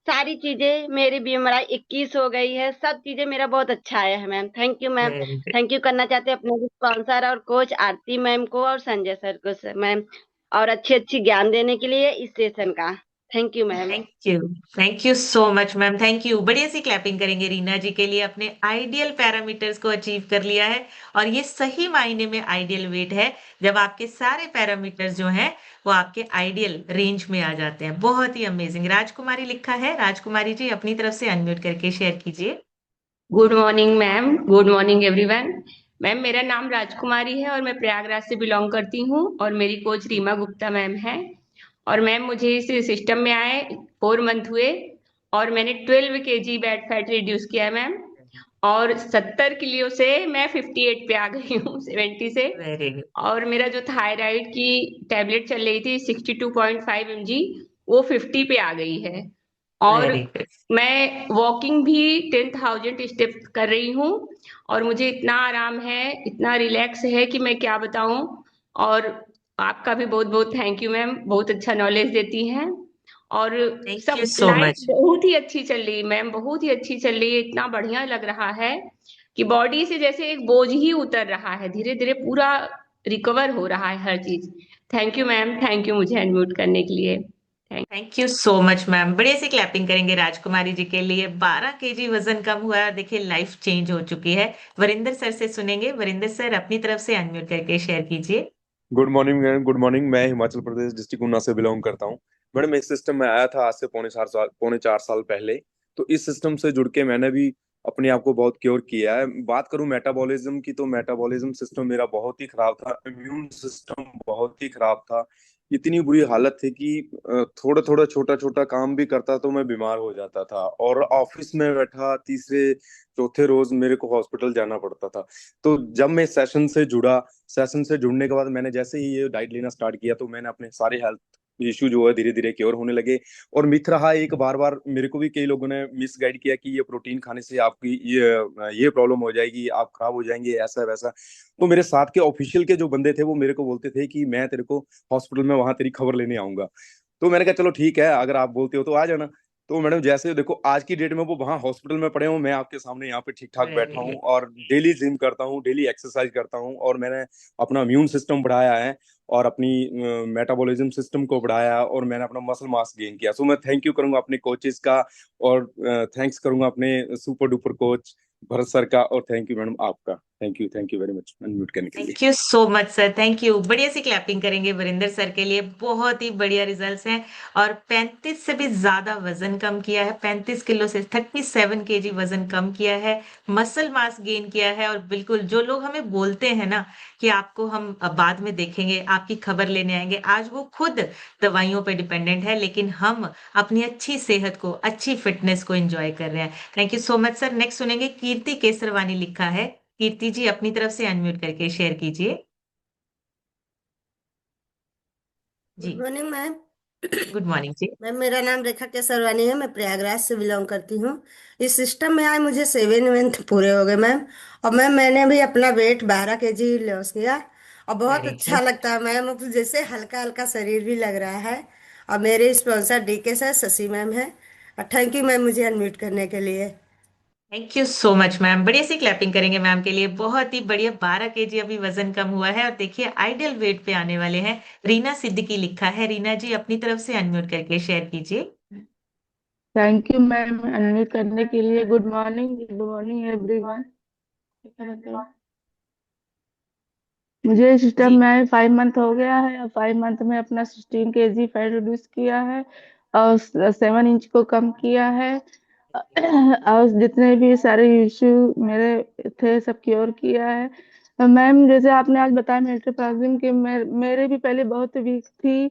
सारी चीजें मेरी बीएमआई 21 हो गई है। सब चीजें मेरा बहुत अच्छा आया है ma'am. Thank you ma'am. Very good. Thank you करना चाहते हैं अपने स्पॉन्सर और कोच आरती मैम को और संजय सर को मैम, और अच्छी अच्छी ज्ञान देने के लिए इस सेशन का। Thank you ma'am. Thank you. Thank you so much ma'am. Thank you. बढ़िया सी क्लैपिंग करेंगे रीना जी के लिए। अपने आइडियल पैरामीटर्स को अचीव कर लिया है और ये सही मायने में आइडियल वेट है जब आपके सारे पैरामीटर्स जो हैं वो आपके आइडियल रेंज में आ जाते हैं। बहुत ही अमेजिंग। राजकुमारी लिखा है। राजकुमारी जी अपनी तरफ से अनम्यूट करके शेयर कीजिए। Good morning ma'am, good morning everyone. Ma'am मेरा नाम राजकुमारी है और मैं प्रयागराज से बिलोंग करती हूँ और मेरी कोच रीमा गुप्ता मैम है। और मैम मुझे इस सिस्टम में आए 4 मंथ हुए और मैंने 12 kg बैड फैट रिड्यूस किया है मैम। और 70 किलो से मैं 58 पे आ गई हूँ 70 से। Very good. और मेरा जो थायराइड की टैबलेट चल रही थी 62.5 mg वो 50 पे आ गई है। और वेरी गुड। मैं वॉकिंग भी 10,000 स्टेप कर रही हूँ और मुझे इतना आराम है, इतना रिलैक्स है कि मैं क्या बताऊं। और आपका भी बहुत बहुत थैंक यू मैम, बहुत अच्छा नॉलेज देती हैं। और थैंक सब यू सो लाइफ मच। बहुत ही अच्छी चल रही है मैम, बहुत ही अच्छी चल रही है। इतना बढ़िया लग रहा है कि बॉडी से जैसे एक बोझ ही उतर रहा है, धीरे धीरे पूरा रिकवर हो रहा है हर चीज। Thank you ma'am, thank you मुझे अनम्यूट करने के लिए। Thank you so much ma'am. बढ़िया से क्लैपिंग करेंगे राजकुमारी जी के लिए। 12 kg वजन कम हुआ है, देखिए लाइफ चेंज हो चुकी है। वरिंदर सर से सुनेंगे। वरिंदर सर अपनी तरफ से अनम्यूट करके शेयर कीजिए। Good morning ma'am, good morning. मैं हिमाचल प्रदेश डिस्ट्रिक्ट ऊना से बिलोंग करता हूँ। मैडम इस सिस्टम में आया था आज से पौने 4 साल पहले। तो इस सिस्टम से जुड़ के मैंने भी अपने आप को बहुत क्योर किया है। बात करूं मेटाबॉलिज्म की, तो मेटाबॉलिज्म सिस्टम मेरा बहुत ही खराब था, इम्यून सिस्टम बहुत ही खराब था। इतनी बुरी हालत थी कि थोड़ा थोड़ा छोटा छोटा काम भी करता तो मैं बीमार हो जाता था, और ऑफिस में बैठा तीसरे चौथे रोज मेरे को हॉस्पिटल जाना पड़ता था। तो जब मैं सेशन से जुड़ने के बाद मैंने जैसे ही ये डाइट लेना स्टार्ट किया, तो मैंने अपने सारे हेल्थ इशू जो है धीरे धीरे क्योर होने लगे। और मिथ रहा एक, बार बार मेरे को भी कई लोगों ने मिस गाइड किया कि ये प्रोटीन खाने से आपकी ये प्रॉब्लम हो जाएगी, आप खराब हो जाएंगे, ऐसा वैसा। तो मेरे साथ के ऑफिशियल के जो बंदे थे वो मेरे को बोलते थे कि मैं तेरे को हॉस्पिटल में वहां तेरी खबर लेने आऊंगा। तो मैंने कहा चलो ठीक है, अगर आप बोलते हो तो आ जाना। तो मैडम जैसे देखो आज की डेट में वो वहां हॉस्पिटल में पड़े हूँ, मैं आपके सामने यहाँ पे ठीक ठाक बैठा वेरी हूँ, गुड। और डेली जिम करता हूँ, डेली एक्सरसाइज करता हूँ, और मैंने अपना इम्यून सिस्टम बढ़ाया है, और अपनी मेटाबॉलिज्म सिस्टम को बढ़ाया, और मैंने अपना मसल मास गेन किया। सो मैं थैंक यू करूंगा अपने कोचेस का, और थैंक्स करूंगा अपने super duper coach Bharat sir का, और थैंक यू मैडम आपका। Thank you very much unmute करने के लिए। Thank you so much sir. Thank you. बढ़िया सी क्लैपिंग करेंगे वरिंदर सर के लिए। बहुत ही बढ़िया रिजल्ट्स हैं। और 35 से भी ज्यादा वजन कम किया है। 35 किलो से 37 kg वजन कम किया है। मसल मास गेन किया है। और बिल्कुल जो लोग हमें बोलते हैं ना कि आपको हम बाद में देखेंगे, आपकी खबर लेने आएंगे, आज वो खुद दवाइयों पे डिपेंडेंट है, लेकिन हम अपनी अच्छी सेहत को, अच्छी फिटनेस को एंजॉय कर रहे हैं। Thank you so much sir. Next सुनेंगे कीर्ति केसरवानी लिखा है। कीर्ति जी अपनी तरफ से अनम्यूट करके शेयर कीजिए। जी good morning ma'am. Good morning जी। मैम मेरा नाम रेखा केसरवानी है, मैं प्रयागराज से बिलोंग करती हूँ। इस सिस्टम में आए मुझे 7 मंथ पूरे हो गए मैम। और मैम मैंने भी अपना वेट 12 kg लॉस किया, और बहुत वेरी अच्छा गुड। लगता है मैम, अब जैसे हल्का हल्का शरीर भी लग रहा है। और मेरे sponsor DK sir, Shashi ma'am है। और थैंक यू मैम मुझे अनम्यूट करने के लिए। Thank you so much ma'am. बढ़िया सी क्लैपिंग करेंगे मैम के लिए। बहुत ही बढ़िया। 12 kg अभी वजन कम हुआ है और देखिए आइडियल वेट पे आने वाले हैं। रीना सिद्दीकी लिखा है। रीना जी अपनी तरफ से अनम्यूट करके शेयर कीजिए। थैंक यू मैम अनम्यूट करने के लिए। Good morning everyone. मुझे इस सिस्टम जी में 5 मंथ हो गया है, और 5 मंथ में अपना 16 kg फैट रिड्यूस किया है, और 7 इंच को कम किया है। और जितने भी सारे इश्यू मेरे थे सब क्योर किया है मैम। जैसे आपने आज बताया मेट्रोप्लाज्म के, मेरे भी पहले बहुत वीक थी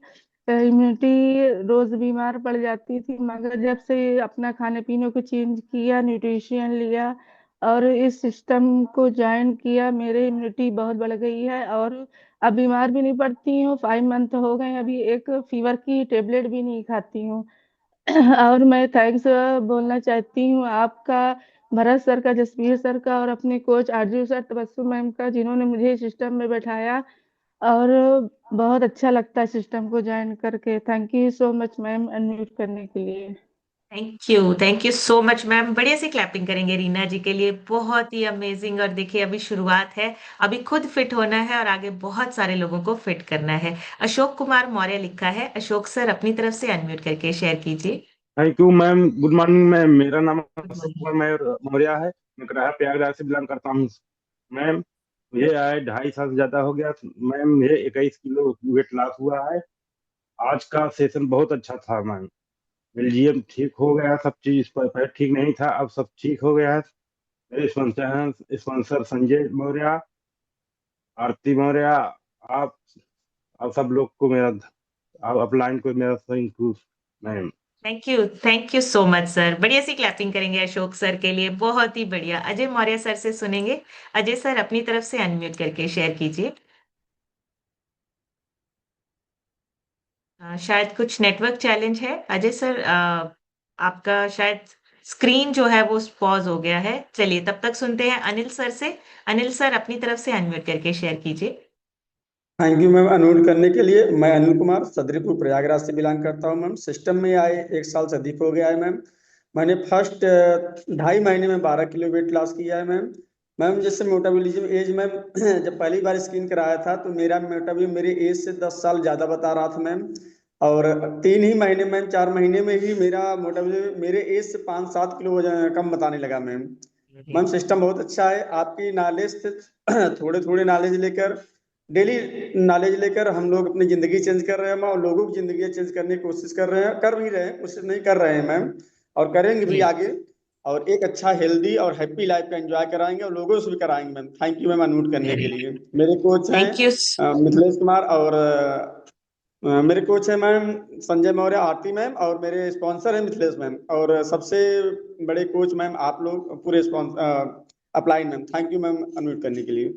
इम्यूनिटी, रोज बीमार पड़ जाती थी, मगर जब से अपना खाने पीने को चेंज किया, न्यूट्रिशन लिया और इस सिस्टम को ज्वाइन किया, मेरे इम्यूनिटी बहुत बढ़ गई है, और अब बीमार भी नहीं पड़ती हूँ। 5 मंथ हो गए, अभी एक फीवर की टेबलेट भी नहीं खाती हूँ। और मैं थैंक्स बोलना चाहती हूँ आपका, भरत सर का, जसवीर सर का, और अपने कोच आरजू सर, तबस्सुम मैम का, जिन्होंने मुझे इस सिस्टम में बैठाया। और बहुत अच्छा लगता है सिस्टम को ज्वाइन करके। Thank you so much ma'am unmute करने के लिए। Thank you so much ma'am. बढ़िया से क्लैपिंग करेंगे रीना जी के लिए। बहुत ही अमेजिंग। और देखिए अभी शुरुआत है, अभी खुद फिट होना है और आगे बहुत सारे लोगों को फिट करना है। अशोक कुमार मौर्य लिखा है। अशोक सर अपनी तरफ से अनम्यूट करके शेयर कीजिए। Thank you ma'am, good morning ma'am. मेरा नाम गुड अशोक मॉर्निंग। कुमार मौर्य है, मैं कराया प्रयागराज से बिलोंग करता हूँ मैम। मुझे आए 2.5 साल से ज्यादा हो गया मैम, मुझे 21 किलो वेट लॉस हुआ है। आज का सेशन बहुत अच्छा था मैम। बेल्जियम ठीक हो गया, सब चीज पर ठीक नहीं था, अब सब ठीक हो गया है। मेरे स्पॉन्सर हैं, स्पॉन्सर संजय मौर्य, आरती मौर्य, आप आप सब लोग को मेरा, आप अपलाइन को मेरा thank you ma'am. Thank you so much sir. बढ़िया सी क्लैपिंग करेंगे अशोक सर के लिए, बहुत ही बढ़िया। अजय मौर्य सर से सुनेंगे। अजय सर अपनी तरफ से अनम्यूट करके शेयर कीजिए। शायद कुछ नेटवर्क चैलेंज है अजय सर। आपका शायद स्क्रीन जो है वो पॉज हो गया है। चलिए तब तक सुनते हैं अनिल सर से। अनिल सर अपनी तरफ से अनम्यूट करके शेयर कीजिए। थैंक यू मैम अनम्यूट करने के लिए। मैं अनिल कुमार सदरीपुर प्रयागराज से बिलोंग करता हूँ मैम। सिस्टम में आए 1 साल से अधिक हो गया है मैम। मैंने फर्स्ट 2.5 महीने में 12 किलो वेट लॉस किया है मैम। मैम जैसे मेटाबॉलिज्म एज मैम जब पहली बार स्क्रीन कराया था तो मेरा मेटाबॉलिज्म मेरे एज से 10 साल ज्यादा बता रहा था मैम। और 3 ही महीने मैम 4 महीने में ही मेरा मेटाबॉलिज्म मेरे एज से 5-7 किलो कम बताने लगा मैम। मैम सिस्टम बहुत अच्छा है। आपकी नॉलेज से थोड़े थोड़े नॉलेज लेकर डेली नॉलेज लेकर हम लोग अपनी जिंदगी चेंज कर रहे हैं मैम, और लोगों की जिंदगी चेंज करने की कोशिश कर रहे हैं, कर भी रहे हैं, कोशिश नहीं कर रहे हैं मैम, और करेंगे भी जी आगे। और एक अच्छा हेल्दी और हैप्पी लाइफ का एंजॉय कराएंगे और लोगों से भी कराएंगे ma'am. Thank you ma'am unmute करने के वेरी लिए। मेरे कोच हैं थैंक यू। मिथिलेश कुमार, और मेरे कोच है मैम संजय मौर्य, आरती मैम, और मेरे स्पॉन्सर है मिथिलेश मैम, और सबसे बड़े कोच मैम आप लोग पूरे upline ma'am. Thank you ma'am unmute करने के लिए।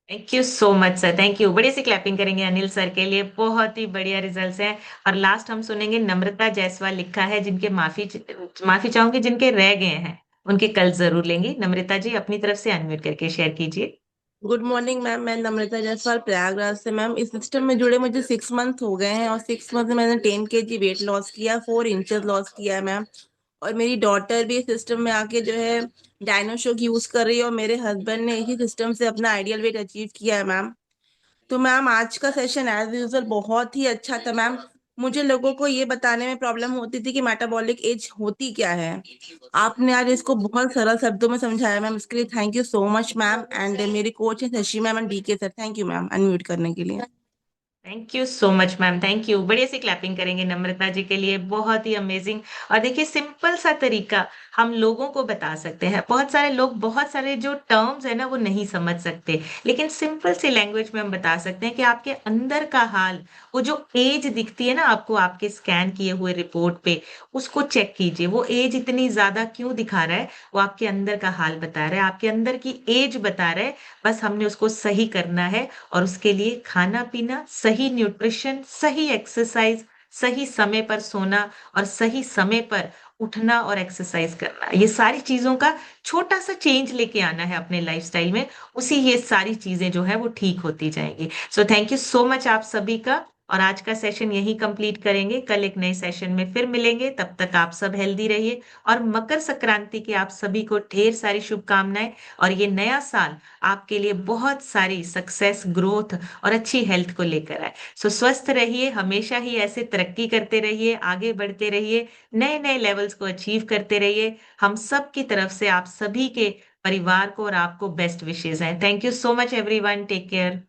Thank you so much sir. Thank you. बड़ी सी क्लैपिंग करेंगे अनिल सर के लिए। बहुत ही बढ़िया रिजल्ट्स हैं। और लास्ट हम सुनेंगे नम्रता जायसवाल लिखा है, जिनके माफी चाहूंगी जिनके रह गए हैं, उनके कल जरूर लेंगी। नम्रता जी अपनी तरफ से अनम्यूट करके शेयर कीजिए। गुड मॉर्निंग मैम, मैं नम्रता जायसवाल प्रयागराज से। मैम इस सिस्टम में जुड़े मुझे 6 मंथ हो गए हैं और 6 मंथ में मैंने 10 kg वेट लॉस किया, 4 इंचेस लॉस किया है मैम। और मेरी डॉटर भी इस सिस्टम में आके जो है डायनोशॉक यूज कर रही है, और मेरे हस्बैंड ने इसी सिस्टम से अपना आइडियल वेट अचीव किया है मैम। तो मैम आज का सेशन एज यूजल बहुत ही अच्छा था मैम। मुझे लोगों को ये बताने में प्रॉब्लम होती थी कि मेटाबॉलिक एज होती क्या है, आपने आज इसको बहुत सरल शब्दों में समझाया मैम। इसके लिए thank you so much ma'am. And मेरी कोच है Shashi ma'am and DK sir. Thank you ma'am unmute करने के लिए। Thank you so much ma'am. Thank you. बढ़िया सी क्लैपिंग करेंगे नम्रता जी के लिए। बहुत ही अमेजिंग। और देखिए सिंपल सा तरीका हम लोगों को बता सकते हैं। बहुत सारे लोग बहुत सारे जो टर्म्स है ना वो नहीं समझ सकते, लेकिन सिंपल सी लैंग्वेज में हम बता सकते हैं कि आपके अंदर का हाल, वो जो एज दिखती है ना आपको आपके स्कैन किए हुए रिपोर्ट पे, उसको चेक कीजिए। वो एज इतनी ज्यादा क्यों दिखा रहा है? वो आपके अंदर का हाल बता रहा है, आपके अंदर की एज बता रहा है। बस हमने उसको सही करना है, और उसके लिए खाना पीना, सही न्यूट्रिशन, सही एक्सरसाइज, सही समय पर सोना, और सही समय पर उठना और एक्सरसाइज करना, ये सारी चीजों का छोटा सा चेंज लेके आना है अपने लाइफस्टाइल में। उसी ये सारी चीजें जो है वो ठीक होती जाएंगी। So thank you so much आप सभी का। और आज का सेशन यही कंप्लीट करेंगे। कल एक नए सेशन में फिर मिलेंगे। तब तक आप सब हेल्दी रहिए, और मकर संक्रांति की आप सभी को ढेर सारी शुभकामनाएं। और ये नया साल आपके लिए बहुत सारी सक्सेस, ग्रोथ और अच्छी हेल्थ को लेकर आए। सो स्वस्थ रहिए, हमेशा ही ऐसे तरक्की करते रहिए, आगे बढ़ते रहिए, नए नए लेवल्स को अचीव करते रहिए। हम सब की तरफ से आप सभी के परिवार को और आपको बेस्ट विशेष हैं। Thank you so much everyone. Take care.